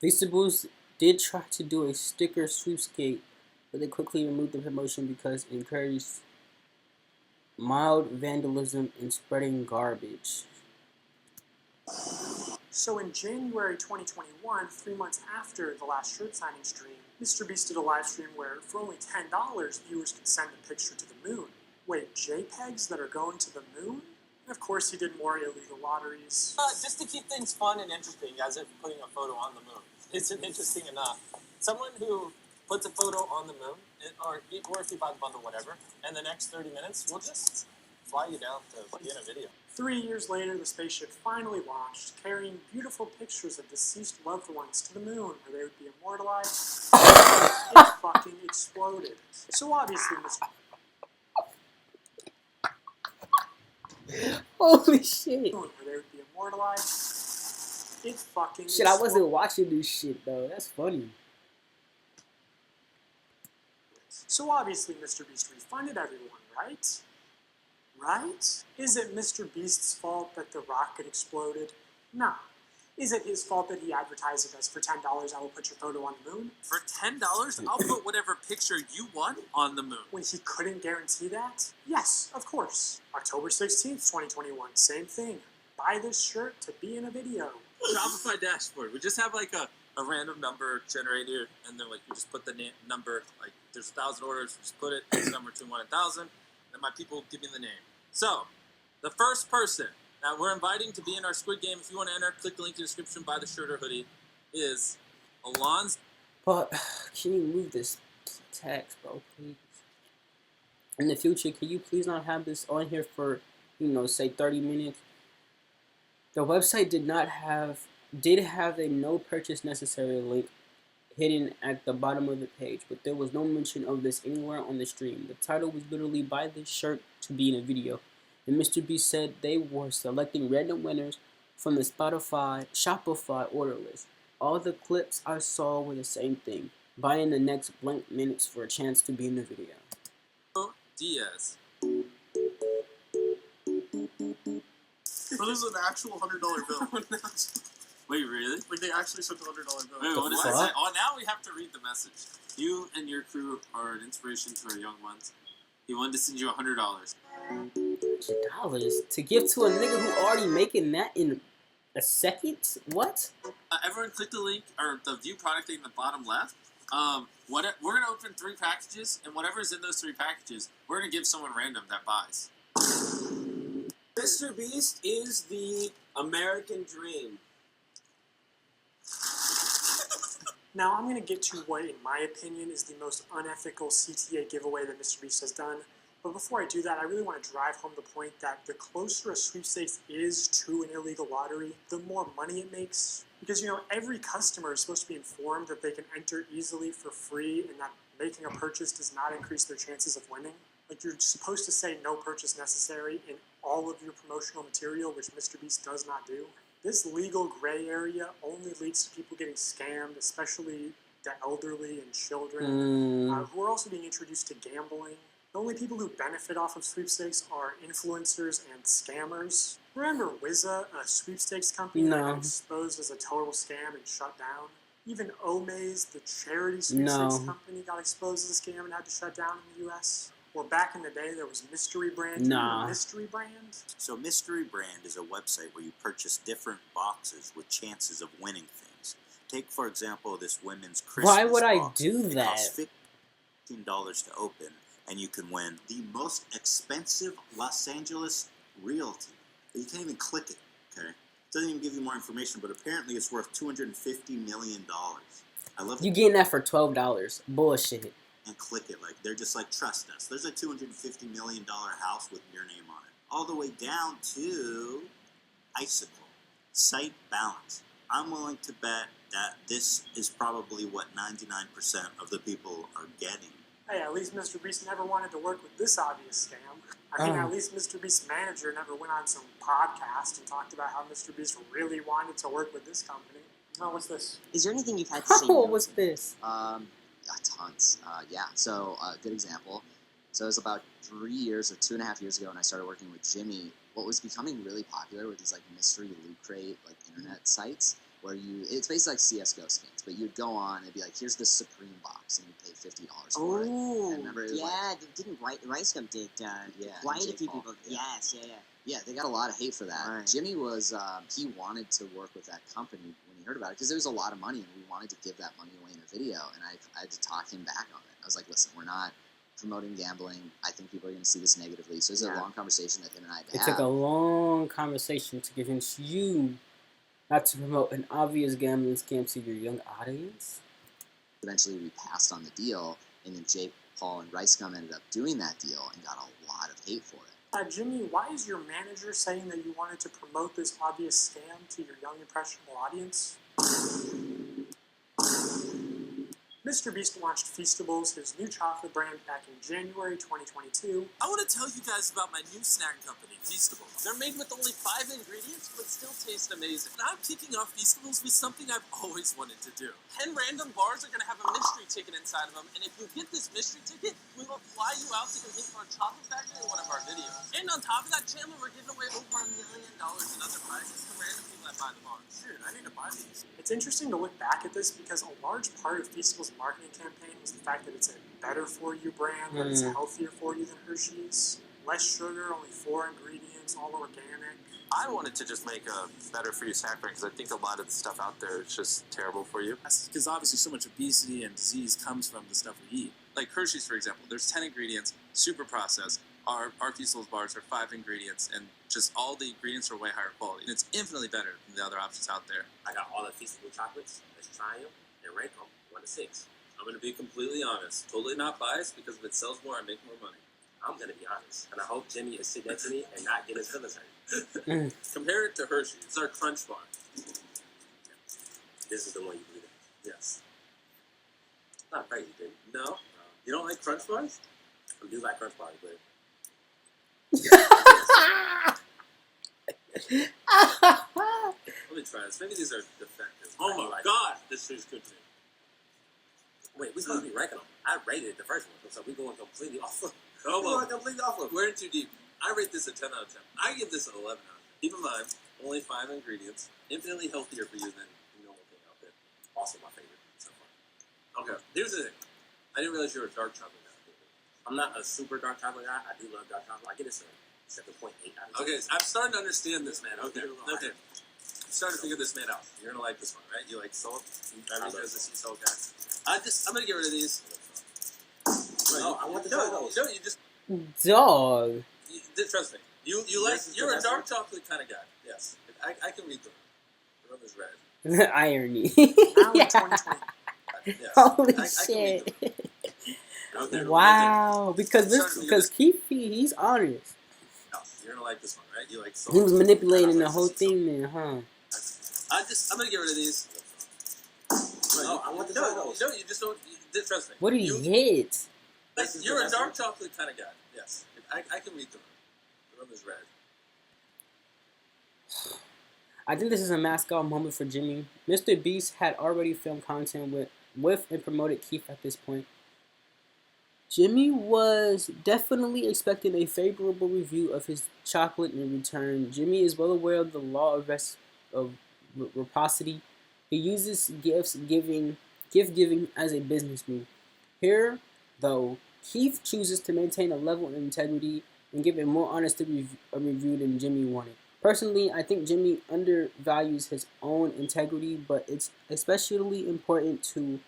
Feastables did try to do a sticker sweepskate, but they quickly removed the promotion because it encouraged mild vandalism and spreading garbage. So in January 2021, 3 months after the last shirt signing stream, MrBeast did a live stream where for only $10, viewers could send a picture to the moon. Wait, JPEGs that are going to the moon? And of course he did more illegal lotteries. Just to keep things fun and interesting, as if putting a photo on the moon isn't interesting enough. Someone who puts a photo on the moon, or if you buy the bundle, whatever, and the next 30 minutes, we'll just fly you down to be in a video. 3 years later, the spaceship finally launched, carrying beautiful pictures of deceased loved ones to the moon, where they would be immortalized. It fucking exploded. So obviously, Holy shit. where they would be immortalized. It fucking Shit, I wasn't watching this shit, though. That's funny. So obviously, MrBeast refunded everyone, right? Right? Is it MrBeast's fault that the rocket exploded? Nah. Is it his fault that he advertised it as for $10 I will put your photo on the moon? For $10, I'll put whatever picture you want on the moon. When he couldn't guarantee that? Yes, of course. October 16th, 2021, same thing. Buy this shirt to be in a video. Shopify dashboard. We just have like a random number generator, and then like you just put the number, like there's 1,000 orders, just put it, it's number 2, 1, 1,000, then my people give me the name. So, the first person that we're inviting to be in our Squid Game, if you want to enter, click the link in the description, buy the shirt or hoodie, is Alon's. But can you move this text, bro, please? In the future, can you please not have this on here for, say 30 minutes? The website did have a no purchase necessary link hidden at the bottom of the page, but there was no mention of this anywhere on the stream. The title was literally buy this shirt to be in a video. And MrBeast said they were selecting random winners from the Shopify order list. All the clips I saw were the same thing. Buy in the next blank minutes for a chance to be in the video. Diaz. Bro, this is an actual $100 bill. Wait, really? Like, they actually sent a $100 bill. Wait, what is fuck? it? Oh, now we have to read the message. You and your crew are an inspiration to our young ones. He wanted to send you $100. $100 to give to a nigga who already making that in a second? What? Everyone click the link, or the view product thing in the bottom left. We're going to open 3 packages, and whatever's in those 3 packages, we're going to give someone random that buys. MrBeast is the American dream. Now I'm going to get to what, in my opinion, is the most unethical CTA giveaway that MrBeast has done. But before I do that, I really want to drive home the point that the closer a sweepstakes is to an illegal lottery, the more money it makes. Because, every customer is supposed to be informed that they can enter easily for free and that making a purchase does not increase their chances of winning. Like, you're supposed to say no purchase necessary in all of your promotional material, which MrBeast does not do. This legal gray area only leads to people getting scammed, especially the elderly and children, who are also being introduced to gambling. The only people who benefit off of sweepstakes are influencers and scammers. Remember Wizza, a sweepstakes company that got exposed as a total scam and shut down? Even Omaze, the charity sweepstakes company, got exposed as a scam and had to shut down in the US. Or back in the day, there was Mystery Brand. Mystery Brand? So Mystery Brand is a website where you purchase different boxes with chances of winning things. Take, for example, this women's Christmas Why would I box. do It that? costs $15 to open, and you can win the most expensive Los Angeles realty. You can't even click it, okay? It doesn't even give you more information, but apparently it's worth $250 million. I love You getting that for $12. Bullshit. And click it. Like, they're just like, trust us. There's a $250 million house with your name on it. All the way down to Icicle. Site balance. I'm willing to bet that this is probably what 99% of the people are getting. Hey, at least MrBeast never wanted to work with this obvious scam. I mean, at least MrBeast's manager never went on some podcast and talked about how MrBeast really wanted to work with this company. Oh, what's this? Is there anything you've had to say? What was this? Tons. So good example. So it was about 3 years or 2.5 years ago when I started working with Jimmy. What was becoming really popular were these like mystery loot crate like internet sites where it's basically like CS:GO skins, but you'd go on and it'd be like, here's the Supreme box, and you'd pay $50 for it. Oh, and remember, it was yeah, didn't RiceGum did quite a few people. Yeah. Yes, yeah. Yeah, they got a lot of hate for that. Right. Jimmy was, he wanted to work with that company when he heard about it because there was a lot of money and we wanted to give that money away in a video. And I had to talk him back on it. I was like, listen, we're not promoting gambling. I think people are going to see this negatively. So it was a long conversation that him and I had to have. It took a long conversation to convince you not to promote an obvious gambling scam to your young audience. Eventually, we passed on the deal, and then Jake Paul and Ricegum ended up doing that deal and got a lot of hate for it. Jimmy, why is your manager saying that you wanted to promote this obvious scam to your young, impressionable audience? MrBeast launched Feastables, his new chocolate brand, back in January 2022. I want to tell you guys about my new snack company, Feastables. They're made with only 5 ingredients, but still taste amazing. And I'm kicking off Feastables with something I've always wanted to do. 10 random bars are going to have a mystery ticket inside of them, and if you get this mystery ticket, we will fly you out to compete for a chocolate factory in one of our videos. And on top of that, Chandler, we're giving away over $1 million in other prizes to random people that buy the bars. Dude, I need to buy these. It's interesting to look back at this because a large part of Feastables' marketing campaign was the fact that it's a better-for-you brand, that it's healthier for you than Hershey's. Less sugar, only 4 ingredients, all organic. I wanted to just make a better-for-you snack brand because I think a lot of the stuff out there is just terrible for you. Because obviously so much obesity and disease comes from the stuff we eat. Like Hershey's, for example, there's 10 ingredients, super processed. Our Feastables bars are 5 ingredients, and just all the ingredients are way higher quality. And it's infinitely better than the other options out there. I got all the Feastable chocolates. Let's try them and rank them 1 to 6. I'm going to be completely honest. Totally not biased, because if it sells more, I make more money. I'm going to be honest. And I hope Jimmy is sitting next to me and not getting his feelings hurt. Compare it to Hershey's. It's our Crunch Bar. This is the one you believe in. Yes. Not crazy, dude. No? You don't like Crunch Bars? I do like Crunch Bars, but... Let me try this. Maybe these are defective. Oh my God, this is good too. Wait, we're supposed to be ranking them. I rated the first one, so we're going completely off. Oh, well, we're in too deep. I rate this a 10 out of 10. I give this an 11 out of 10. Keep in mind, only 5 ingredients, infinitely healthier for you than the normal thing out there. Also my favorite so far. Okay, here's the thing. I didn't realize you were a dark chocolate guy. I'm not a super dark chocolate guy. I do love dark chocolate. I get it 7.8 out of 10. Okay, I'm starting to understand this, man. Okay. I'm starting to figure this man out. You're gonna like this one, right? You like salt? Everybody does the sea salt guy. I'm gonna get rid of these. No, I want the No, you just Dog. trust me. You're a dark chocolate kind of guy. Yes, I can read them. The room is red. Irony. Now in 2020, Yes. Holy I can shit. read them. Okay, Wow. Because Keith, he's honest. No, you're gonna like this one, right? You like salt. He was manipulating the whole thing then, huh? I'm gonna get rid of these. No, I want the No, you just don't. Trust me. What did he hit? You're a dark chocolate kind of guy. Yes, I can read the room. The room is red. I think this is a mascot moment for Jimmy. MrBeast had already filmed content with and promoted Keith at this point. Jimmy was definitely expecting a favorable review of his chocolate in return. Jimmy is well aware of the law of reciprocity. He uses gift giving as a business move. Here, though, Keith chooses to maintain a level of integrity and give a more honest review than Jimmy wanted. Personally, I think Jimmy undervalues his own integrity, but it's especially important to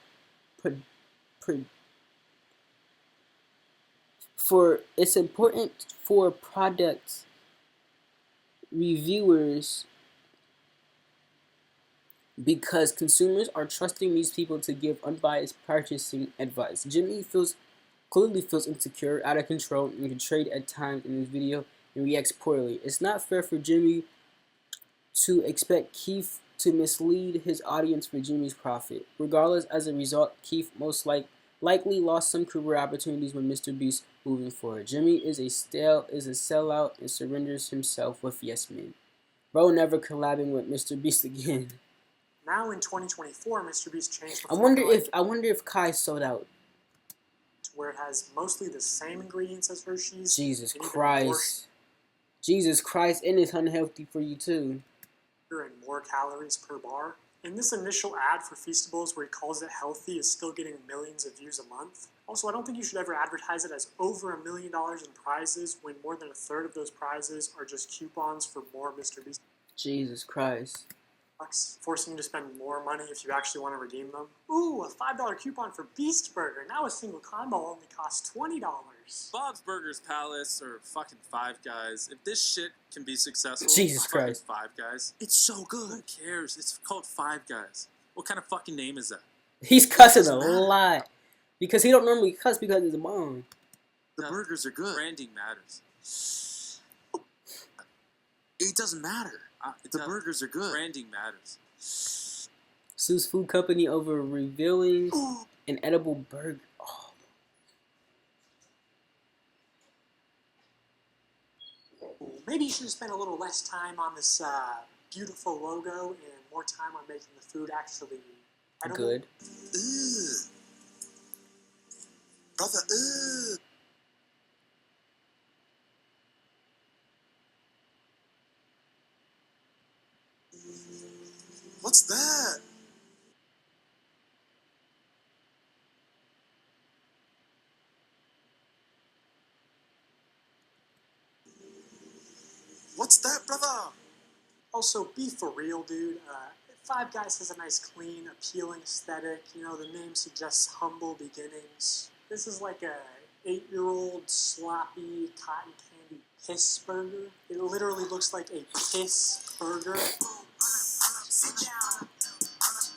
for product reviewers because consumers are trusting these people to give unbiased purchasing advice. Jimmy clearly feels insecure, out of control, and betrayed at times in this video and reacts poorly. It's not fair for Jimmy to expect Keith to mislead his audience for Jimmy's profit. Regardless, as a result, Keith most likely lost some career opportunities with MrBeast moving forward. Jimmy is a sellout and surrenders himself with Yes Men. Bro never collabing with MrBeast again. now in 2024, MrBeast changed the I wonder if Kai sold out. to where it has mostly the same ingredients as Hershey's. Jesus and even Christ. Jesus Christ, and it's unhealthy for you too. more sugar and more calories per bar. And this initial ad for Feastables where he calls it healthy is still getting millions of views a month. Also, I don't think you should ever advertise it as over $1 million in prizes when more than a third of those prizes are just coupons for more MrBeast. Jesus Christ. Forcing you to spend more money if you actually want to redeem them. Ooh, a $5 coupon for Beast Burger. Now a single combo only costs $20. Bob's Burgers Palace or fucking Five Guys. If this shit can be successful, Jesus fucking Christ. Five Guys. It's so good. Who cares? It's called Five Guys. What kind of fucking name is that? He's cussing a lot. Because he don't normally cuss because he's a mom. The burgers are good. Branding matters. It doesn't matter. The burgers are good. Branding matters. Sues food company over revealing an edible burger. Oh. Maybe you should have spent a little less time on this beautiful logo and more time on making the food actually edible. Good. Brother, What's that? What's that, brother? Also, be for real, dude. Five Guys has a nice, clean, appealing aesthetic. You know, the name suggests humble beginnings. This is like a 8-year-old sloppy cotton candy piss burger. It literally looks like a piss burger. Sit down.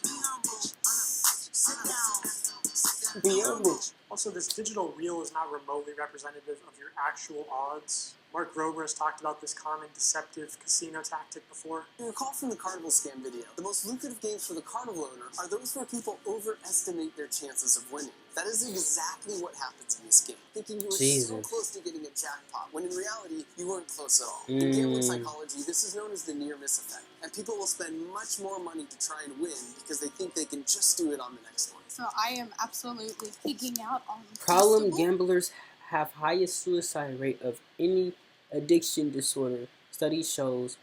Be humble. Sit down. Be humble. Also, this digital reel is not remotely representative of your actual odds. Mark Rober has talked about this common deceptive casino tactic before. You recall from the Carnival scam video, the most lucrative games for the Carnival owner are those where people overestimate their chances of winning. That is exactly what happens in this game. Thinking you were so close to getting a jackpot, when in reality, you weren't close at all. In gambling psychology, this is known as the near-miss effect. And people will spend much more money to try and win because they think they can just do it on the next one. So I am absolutely pigging out on Problem gamblers have highest suicide rate of any addiction disorder. Study shows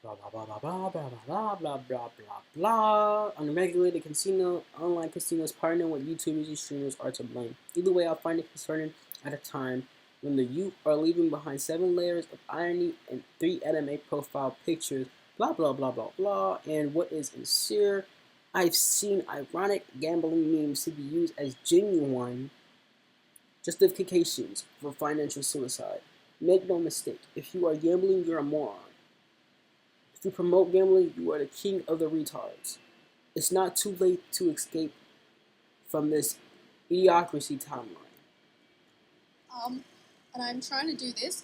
blah blah blah blah blah blah blah blah blah blah blah. Unregulated casino, online casinos partnering with YouTubers and streamers are to blame. Either way, I find it concerning at a time when the youth are leaving behind 7 layers of irony and 3 anime profile pictures. Blah blah blah blah blah. And what is sincere? I've seen ironic gambling memes to be used as genuine justifications for financial suicide. Make no mistake, if you are gambling, you're a moron. If you promote gambling, you are the king of the retards. It's not too late to escape from this idiocracy timeline. And I'm trying to do this.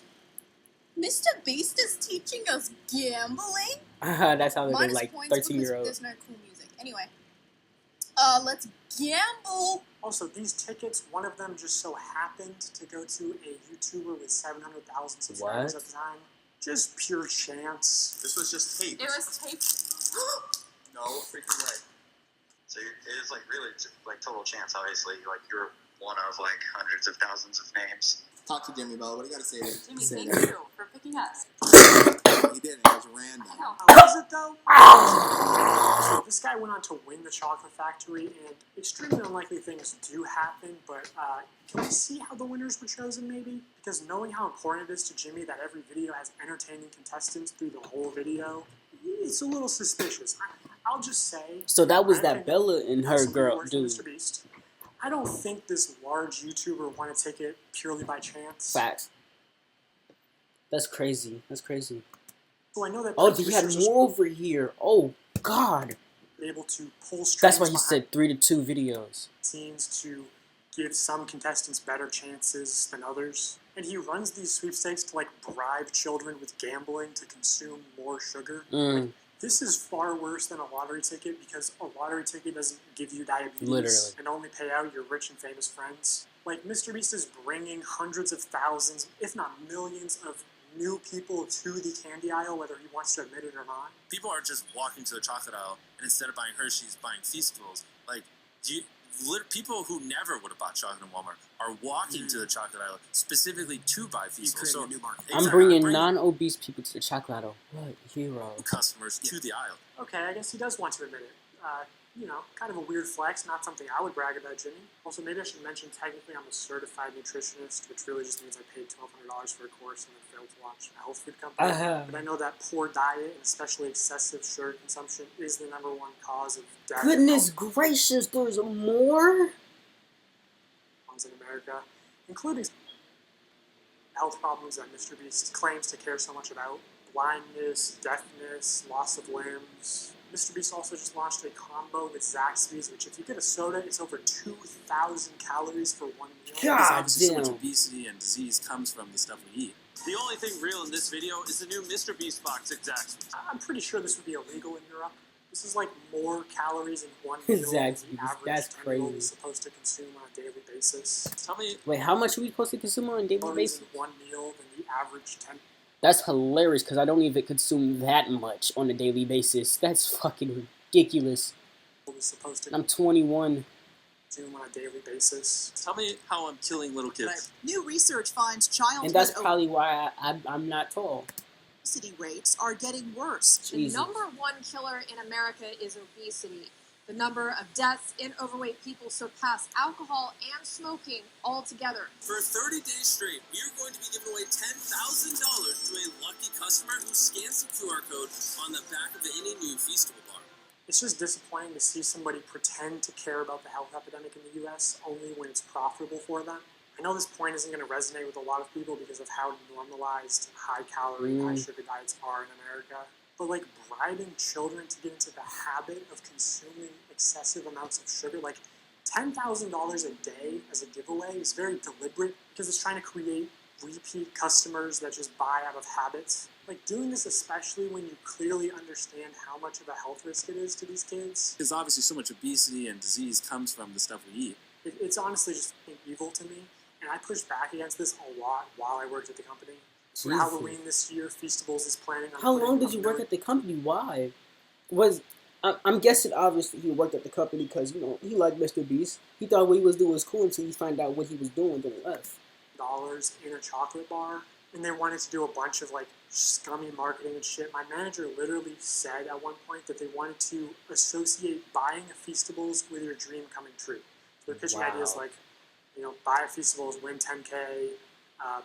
MrBeast is teaching us gambling? That sounded Minus like points 13-year-old. There's no cool music. Anyway. Let's gamble! Also, these tickets, one of them just so happened to go to a YouTuber with 700,000 subscribers at the time. Just pure chance. This was just tape. It was taped. No freaking way. So it is like really like total chance. Obviously, like you're one of like hundreds of thousands of names. Talk to Jimmy, Bella. What do you got to say to Jimmy, thank you for picking us. He did. It was random. How was it though? So this guy went on to win the Chocolate Factory, and extremely unlikely things do happen, but can we see how the winners were chosen maybe? Because knowing how important it is to Jimmy that every video has entertaining contestants through the whole video, it's a little suspicious. I'll just say... So that was that Bella and her girl, dude. MrBeast. I don't think this large YouTuber won a ticket purely by chance. Facts. That's crazy. That's crazy. So I know that he had more over here. Oh, God. Able to pull strings. That's why he said 3-2 videos. Scenes to give some contestants better chances than others. And he runs these sweepstakes to, like, bribe children with gambling to consume more sugar. Like, this is far worse than a lottery ticket because a lottery ticket doesn't give you diabetes and only pay out your rich and famous friends. Like, MrBeast is bringing hundreds of thousands, if not millions, of new people to the candy aisle, whether he wants to admit it or not. People are just walking to the chocolate aisle, and instead of buying Hershey's, buying Feastables. Like, People who never would have bought chocolate in Walmart are walking to the chocolate aisle specifically to buy Feastables. So I'm bringing non-obese people to the chocolate aisle. What hero? Customers to the aisle. Okay, I guess he does want to admit it. You know, kind of a weird flex, not something I would brag about, Jimmy. Also, maybe I should mention technically I'm a certified nutritionist, which really just means I paid $1,200 for a course and then failed to launch a health food company. But I know that poor diet and especially excessive sugar consumption is the #1 cause of death. Goodness gracious, there's more? In America, including health problems that MrBeast claims to care so much about. Blindness, deafness, loss of limbs. MrBeast also just launched a combo with Zaxby's, which if you get a soda, it's over 2,000 calories for one meal. Because obviously so much obesity and disease comes from the stuff we eat. The only thing real in this video is the new MrBeast box at Zaxby's. I'm pretty sure this would be illegal in Europe. This is like more calories in one meal than the average That's 10-year-old crazy. is supposed to consume on a daily basis. Tell me, Wait, how much are we supposed to consume on a daily calories basis? in one meal than the average 10. That's hilarious because I don't even consume that much on a daily basis. That's fucking ridiculous. Is supposed to I'm 21. consume on a daily basis. Tell me how I'm killing little kids. New research finds childhood And that's probably why I'm not tall. obesity rates are getting worse. Jesus. The #1 killer in America is obesity. The number of deaths in overweight people surpass alcohol and smoking altogether. For 30 days straight, we are going to be giving away $10,000 to a lucky customer who scans the QR code on the back of any new Feastable bar. It's just disappointing to see somebody pretend to care about the health epidemic in the U.S. only when it's profitable for them. I know this point isn't going to resonate with a lot of people because of how normalized high-calorie, high-sugar diets are in America. But like bribing children to get into the habit of consuming excessive amounts of sugar, like $10,000 a day as a giveaway is very deliberate because it's trying to create repeat customers that just buy out of habits. Like doing this especially when you clearly understand how much of a health risk it is to these kids. Because obviously so much obesity and disease comes from the stuff we eat. It's honestly just evil to me. And I pushed back against this a lot while I worked at the company. For Halloween this year, Feastables is planning on... How long did you work at the company? Why? I'm guessing obviously he worked at the company because, you know, he liked MrBeast. He thought what he was doing was cool until he found out what he was doing then left. Dollars in a chocolate bar. And they wanted to do a bunch of like scummy marketing and shit. My manager literally said at one point that they wanted to associate buying a Feastables with your dream coming true. So they're pitching ideas like, you know, buy a Feastables, win 10K,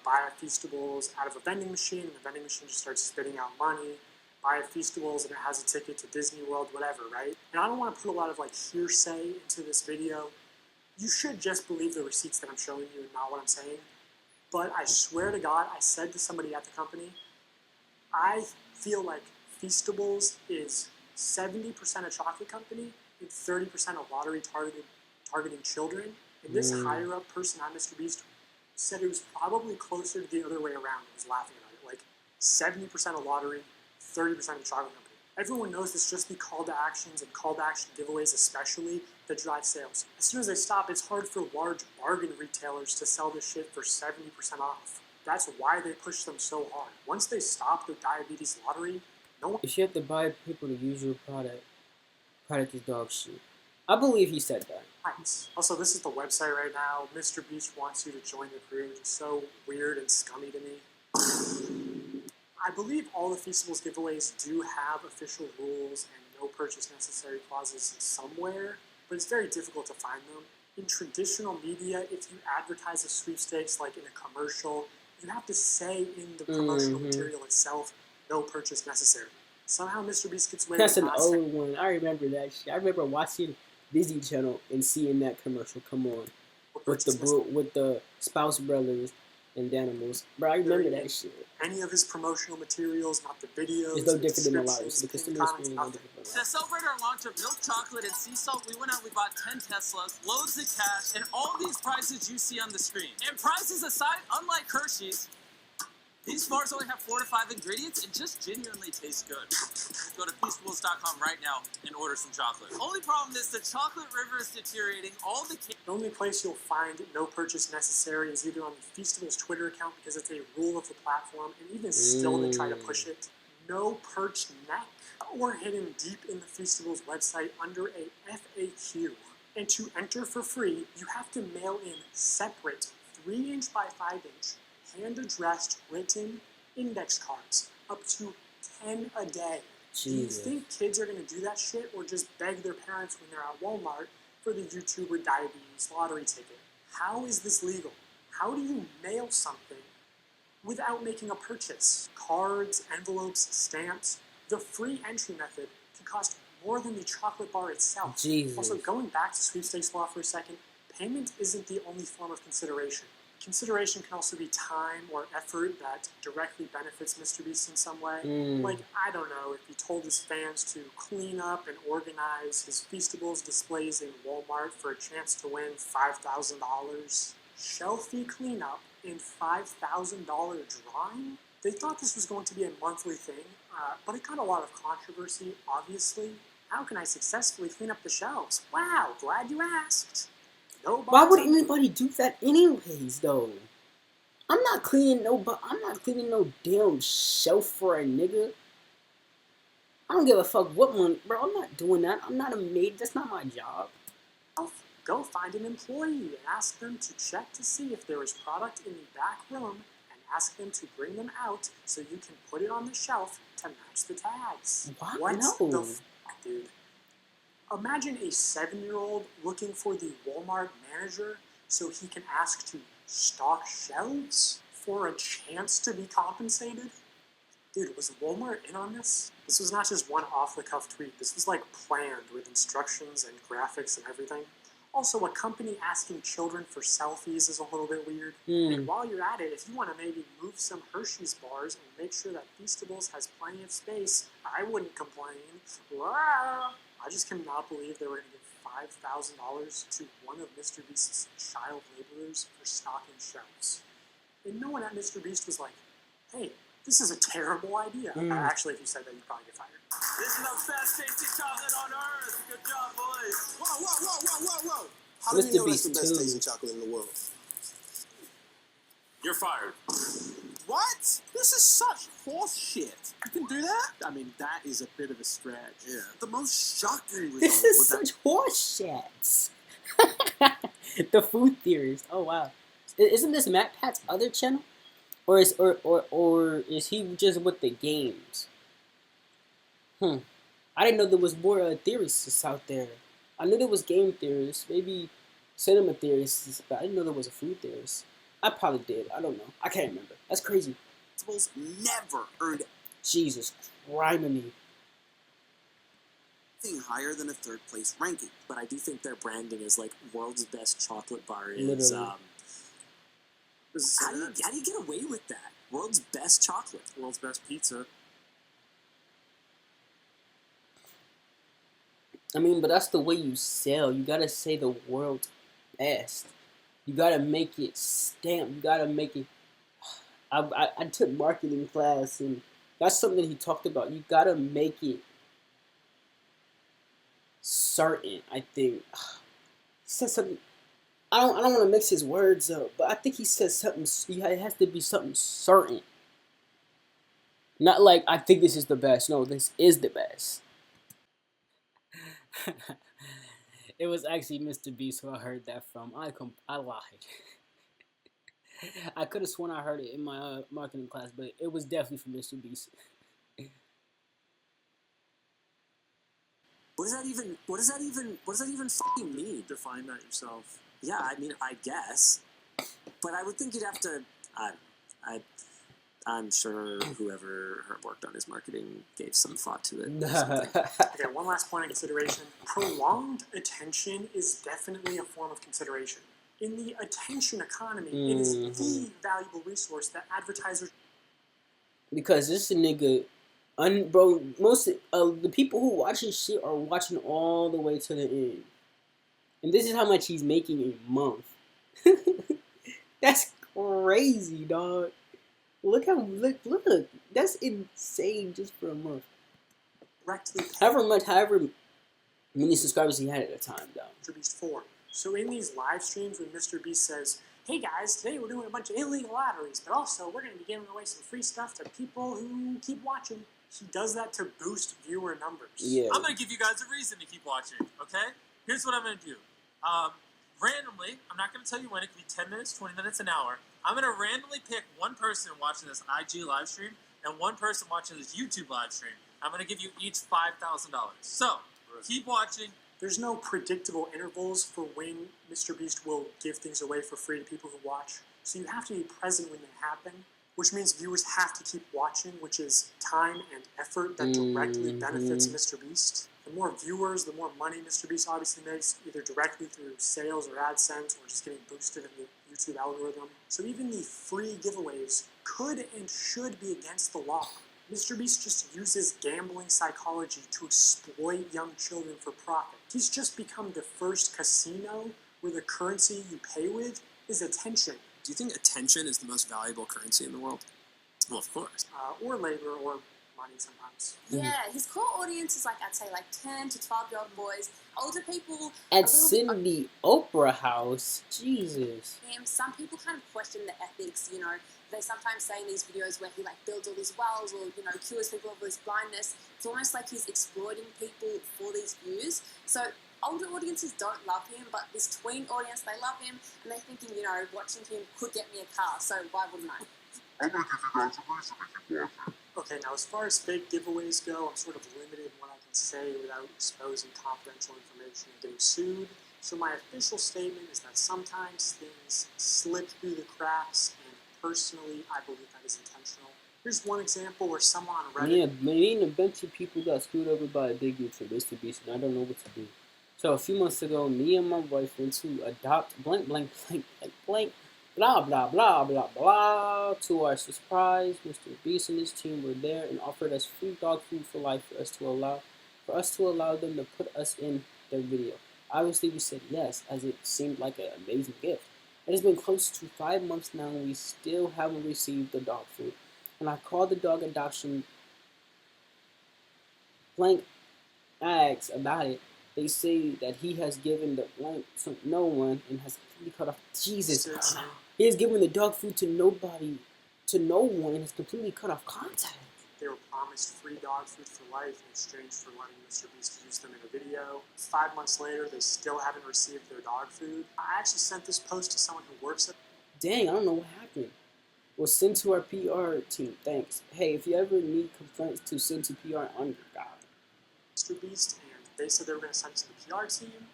buy a Feastables out of a vending machine, and the vending machine just starts spitting out money. Buy a Feastables and it has a ticket to Disney World, whatever, right? And I don't want to put a lot of like hearsay into this video. You should just believe the receipts that I'm showing you and not what I'm saying. But I swear to God, I said to somebody at the company, I feel like Feastables is 70% a chocolate company and 30% a lottery targeting children. And this higher-up person at MrBeast said it was probably closer to the other way around. I was laughing about it. Like 70% a lottery, 30% a chocolate company. Everyone knows it's just the call to actions and call to action giveaways especially that drive sales. As soon as they stop, it's hard for large bargain retailers to sell this shit for 70% off. That's why they push them so hard. Once they stop the diabetes lottery, no one... If you have to buy people to use your product is dog shit. I believe he said that. Nice. Also, this is the website right now. MrBeast wants you to join the crew, which is so weird and scummy to me. I believe all the Feastables giveaways do have official rules and no purchase necessary clauses somewhere, but it's very difficult to find them. In traditional media, if you advertise a sweepstakes like in a commercial, you have to say in the promotional material itself, no purchase necessary. Somehow MrBeast gets away with That's an old one. I remember that shit. I remember watching Disney Channel and seeing that commercial come on with the Spouse Brothers and Danimals. Bro, I remember that shit. Any of his promotional materials, not the videos. It's no different than the live. So the consumer experience is no different from To celebrate our launch of milk chocolate and sea salt, we went out, we bought 10 Teslas, loads of cash, and all these prizes you see on the screen. And prizes aside, unlike Hershey's, these bars only have 4 to 5 ingredients and just genuinely taste good. Go to Feastables.com right now and order some chocolate. Only problem is the chocolate river is deteriorating. The only place you'll find no purchase necessary is either on the Feastables Twitter account because it's a rule of the platform, and even still they try to push it. No perched neck, or hidden deep in the Feastables website under a FAQ. And to enter for free, you have to mail in separate 3" by 5" hand-addressed written index cards, up to 10 a day. Jesus. Do you think kids are going to do that shit or just beg their parents when they're at Walmart for the YouTuber diabetes lottery ticket? How is this legal? How do you mail something without making a purchase? Cards, envelopes, stamps. The free entry method can cost more than the chocolate bar itself. Jesus. Also, going back to sweepstakes law for a second, payment isn't the only form of consideration. Consideration can also be time or effort that directly benefits MrBeast in some way. Like, I don't know, if he told his fans to clean up and organize his Feastables displays in Walmart for a chance to win $5,000. Shelfie cleanup and $5,000 drawing? They thought this was going to be a monthly thing, but it got a lot of controversy, obviously. How can I successfully clean up the shelves? Wow, glad you asked. Why would anybody do that anyways, though? I'm not cleaning no damn shelf for a nigga. I don't give a fuck what money, bro. I'm not doing that. I'm not a maid. That's not my job. Go find an employee and ask them to check to see if there is product in the back room and ask them to bring them out so you can put it on the shelf to match the tags. What? The No. fuck, dude? Imagine a 7-year-old looking for the Walmart manager so he can ask to stock shelves for a chance to be compensated? Dude, was Walmart in on this? This was not just one off-the-cuff tweet. This was like planned with instructions and graphics and everything. Also, a company asking children for selfies is a little bit weird. And while you're at it, if you want to maybe move some Hershey's bars and make sure that Feastables has plenty of space, I wouldn't complain. Wow. I just cannot believe they were going to give $5,000 to one of MrBeast's child laborers for stocking shelves. And no one at MrBeast was like, hey, this is a terrible idea. Actually, if you said that, you'd probably get fired. This is the best tasting chocolate on earth. Good job, boys. Whoa. How do you know that's the best tasting chocolate in the world? You're fired. What? This is such horse shit. You can do that? I mean, that is a bit of a stretch. Yeah. The most shocking result This is was such horse shits. The food theorist. Oh wow. Isn't this Matt Pat's other channel? Or is he just with the games? I didn't know there was more theorists out there. I knew there was game theorists, maybe cinema theorists, but I didn't know there was a food theorist. I probably did. I don't know. I can't remember. That's crazy. Feastables never earned Jesus criminy. anything higher than a third place ranking. But I do think their branding is like world's best chocolate bar is. Literally. How do you get away with that? World's best chocolate. World's best pizza. I mean, but that's the way you sell. You gotta say the world's best. You gotta make it stamp. You gotta make it. I took marketing class, and that's something he talked about. You gotta make it certain. I think he said something. I don't want to mix his words up, but I think he said something. It has to be something certain. Not like I think this is the best. No, this is the best. It was actually MrBeast who I heard that from. I lied. I could have sworn I heard it in my marketing class, but it was definitely from MrBeast. What does that even fucking mean? Define that yourself. Yeah, I mean, I guess, but I would think you'd have to. I'm sure whoever worked on his marketing gave some thought to it. Okay, one last point of consideration. Prolonged attention is definitely a form of consideration. In the attention economy, it is the valuable resource that advertisers... Because this nigga, bro, most of the people who watch his shit are watching all the way to the end. And this is how much he's making a month. That's crazy, dog. Look, that's insane just for a month. However many subscribers he had at the time, though. MrBeast 4. So in these live streams when MrBeast says, hey guys, today we're doing a bunch of illegal lotteries, but also we're going to be giving away some free stuff to people who keep watching. He does that to boost viewer numbers. Yeah. I'm going to give you guys a reason to keep watching, okay? Here's what I'm going to do. Randomly, I'm not going to tell you when. It could be 10 minutes, 20 minutes, an hour. I'm going to randomly pick one person watching this IG live stream and one person watching this YouTube live stream. I'm going to give you each $5,000. So, keep watching. There's no predictable intervals for when MrBeast will give things away for free to people who watch. So you have to be present when they happen, which means viewers have to keep watching, which is time and effort that directly benefits MrBeast. The more viewers, the more money MrBeast obviously makes, either directly through sales or AdSense or just getting boosted in the YouTube algorithm. So even the free giveaways could and should be against the law. MrBeast just uses gambling psychology to exploit young children for profit. He's just become the first casino where the currency you pay with is attention. Do you think attention is the most valuable currency in the world? Well, of course. Or labor, or money sometimes. Yeah, his core audience is like, I'd say, like 10 to 12-year-old boys. Older people... At Cindy Oprah House, Jesus. Some people kind of question the ethics, you know. They sometimes say in these videos where he like builds all these wells or, you know, cures people of this blindness. It's almost like he's exploiting people for these views. So older audiences don't love him, but this tween audience, they love him, and they're thinking, you know, watching him could get me a car, so why wouldn't I? Okay, now as far as fake giveaways go, I'm sort of limited in what I can say without exposing confidential information and getting sued. So my official statement is that sometimes things slip through the cracks, and personally, I believe that is intentional. Here's one example where someone on Reddit... Yeah, me and a bunch of people got screwed over by a big YouTuber, MrBeast, and I don't know what to do. So a few months ago, me and my wife went to adopt blank, blank, blank, blank, blank, blah, blah, blah, blah, blah. To our surprise, MrBeast and his team were there and offered us free dog food for life for us to allow them to put us in their video. Obviously, we said yes, as it seemed like an amazing gift. It has been close to 5 months now, and we still haven't received the dog food. When I called the dog adoption blank ags about it, they say that he has given the blank to no one and has completely cut off. Jesus, he has given the dog food to nobody, to no one, and has completely cut off contact. They were promised free dog food for life in exchange for letting MrBeast use them in a video. 5 months later, they still haven't received their dog food. I actually sent this post to someone who works at... Dang, I don't know what happened. We'll send to our PR team, thanks. Hey, if you ever need complaints to send to PR, on your guy. MrBeast, and they said they were going to send it to the PR team,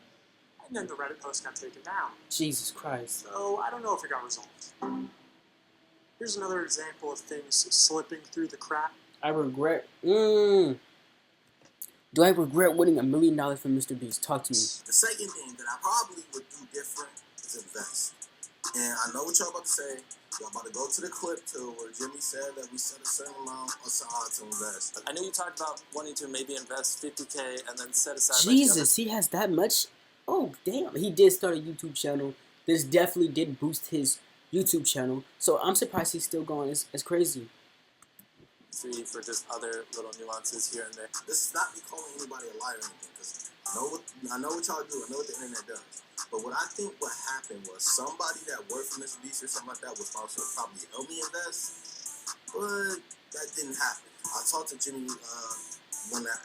and then the Reddit post got taken down. Jesus Christ. So I don't know if it got resolved. Here's another example of things slipping through the cracks. I regret. Do I regret winning $1 million from MrBeast? Talk to me. The second thing that I probably would do different is invest. And I know what y'all about to say. Y'all about to go to the clip too, where Jimmy said that we set a certain amount aside to invest. I know you talked about wanting to maybe invest $50K and then set aside. Jesus, he has that much? Oh, damn. He did start a YouTube channel. This definitely did boost his YouTube channel. So I'm surprised he's still going. It's crazy. For just other little nuances here and there. This is not me calling anybody a liar or anything, because I know what y'all do. I know what the internet does. But what I think what happened was somebody that worked for MrBeast or something like that was also probably help me invest, but that didn't happen. I talked to Jimmy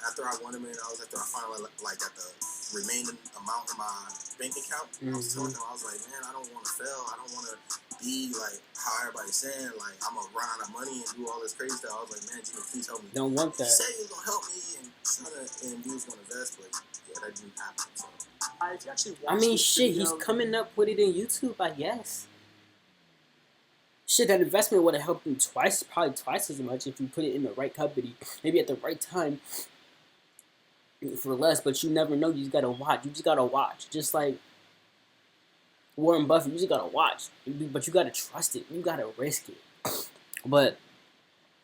after I won $1 million, after I finally like got the remaining amount in my bank account. I was telling him, I was like, man, I don't want to fail. I don't want to be like how everybody's saying, like I'm gonna run out of money and do all this crazy stuff. I was like, man, Jimmy, please help me. Don't want that. You said you was gonna help me and you was gonna invest, but yeah, that didn't happen. So. I mean, shit, he's coming up with it in YouTube, I guess. Shit, that investment would have helped him probably twice as much if you put it in the right company, maybe at the right time for less, but you never know. You just gotta watch. You just gotta watch. Just like Warren Buffett, you just gotta watch. But you gotta trust it. You gotta risk it. But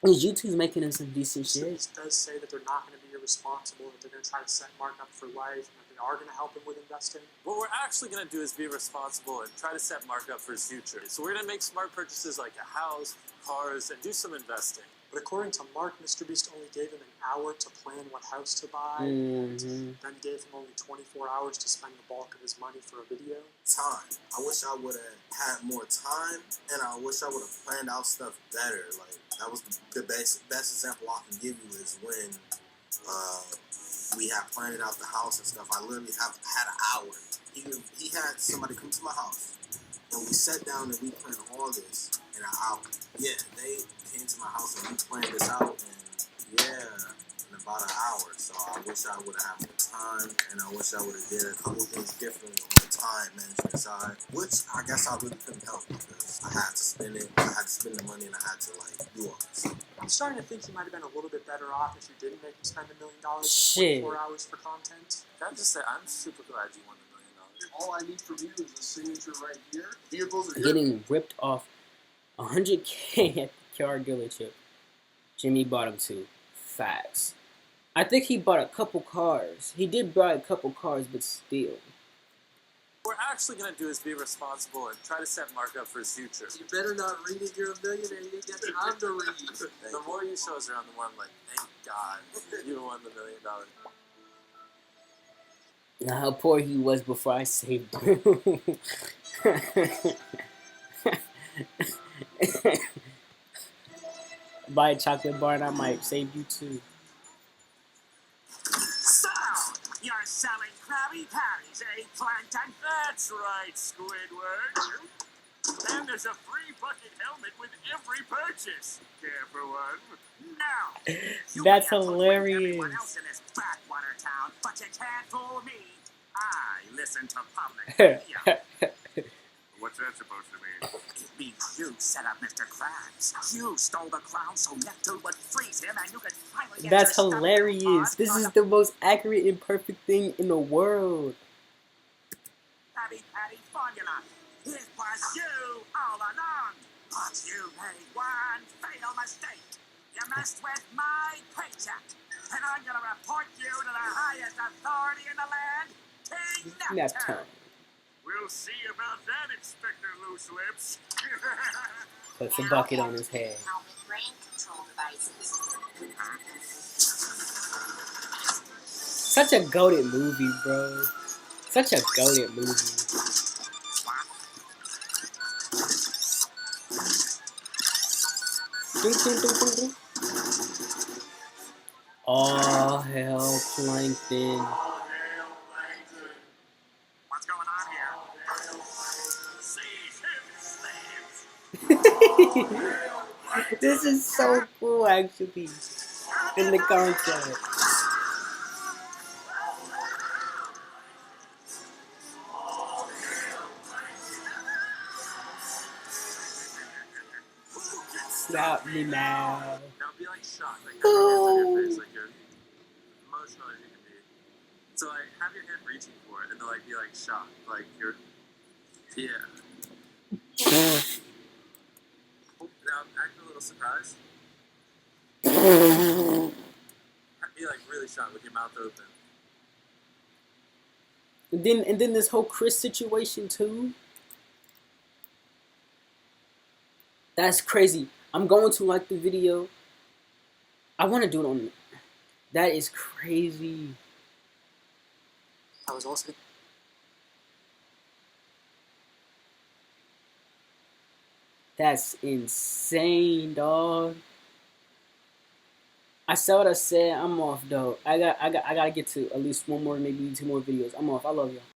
YouTube's making him some decent shit. It does say that they're not going to be irresponsible, that they're going to try to set Mark up for life, and that they are going to help him with investing. What we're actually going to do is be responsible and try to set Mark up for his future. So we're going to make smart purchases like a house, cars, and do some investing. But according to Mark, MrBeast only gave him an hour to plan what house to buy, and then gave him only 24 hours to spend the bulk of his money for a video. Time. I wish I would have had more time, and I wish I would have planned out stuff better. Like, that was the best example I can give you is when we had planned out the house and stuff. I literally have had an hour he had somebody come to my house, and we sat down and we planned all this in an hour. Yeah, they came to my house and we planned this out, and in about an hour. So I wish I would have had more time, and I wish I would have did a couple things differently on the time management side, which I guess I really couldn't help because I had to spend it. I had to spend the money, and I had to do all this. I'm starting to think you might have been a little bit better off if you didn't make him spend $1 million in 24 hours for content. Can I just say, I'm super glad you won $1 million. All I need from you is a signature right here. Vehicles are Getting ripped off $100K at the car dealership. Jimmy bought him 2. Facts. I think he bought a couple cars. He did buy a couple cars, but still. What we're actually going to do is be responsible and try to set Mark up for his future. You better not read it. You're a millionaire. You didn't get time to read. The more you show us around, the more I'm like, thank God you won the $1 million. Now how poor he was before I saved him. Buy a chocolate bar and I might save you too. So, you're selling Krabby Patties, eh, Plankton? That's right, Squidward. And there's a free bucket helmet with every purchase. Care for one? Now, you That's may have hilarious. everyone else in this backwater town, but you can't fool me. I listen to public radio. What's that supposed to mean? It means you set up Mr. Krabs. You stole the crown so Neptune would freeze him and you could finally get That's your stuff hilarious. This is the most accurate and perfect thing in the world. Krabby Patty formula. It was you all along. But you made one fatal mistake. You messed with my paycheck. And I'm going to report you to the highest authority in the land, King Neptune. Neptune. We'll see about that, Inspector Loose Lips. Puts a bucket on his head. Brain control devices. Such a goated movie, bro. Such a goated movie. Oh, hell, Plankton. What's going on here? Seize him, slaves! This is so cool, actually. In the concept. Stop me now. Now be like shocked, like have your hands on your face, like you're emotional as you can be. So like have your hand reaching for it, and then like be like shocked, like you're, yeah. Now act a little surprised. Be like really shocked with your mouth open. And then this whole Chris situation too. That's crazy. I'm going to like the video. I want to do it on. That is crazy. I was also. That's insane, dog. I said what I said. I'm off though. I gotta get to at least one more, maybe 2 more videos. I'm off. I love y'all.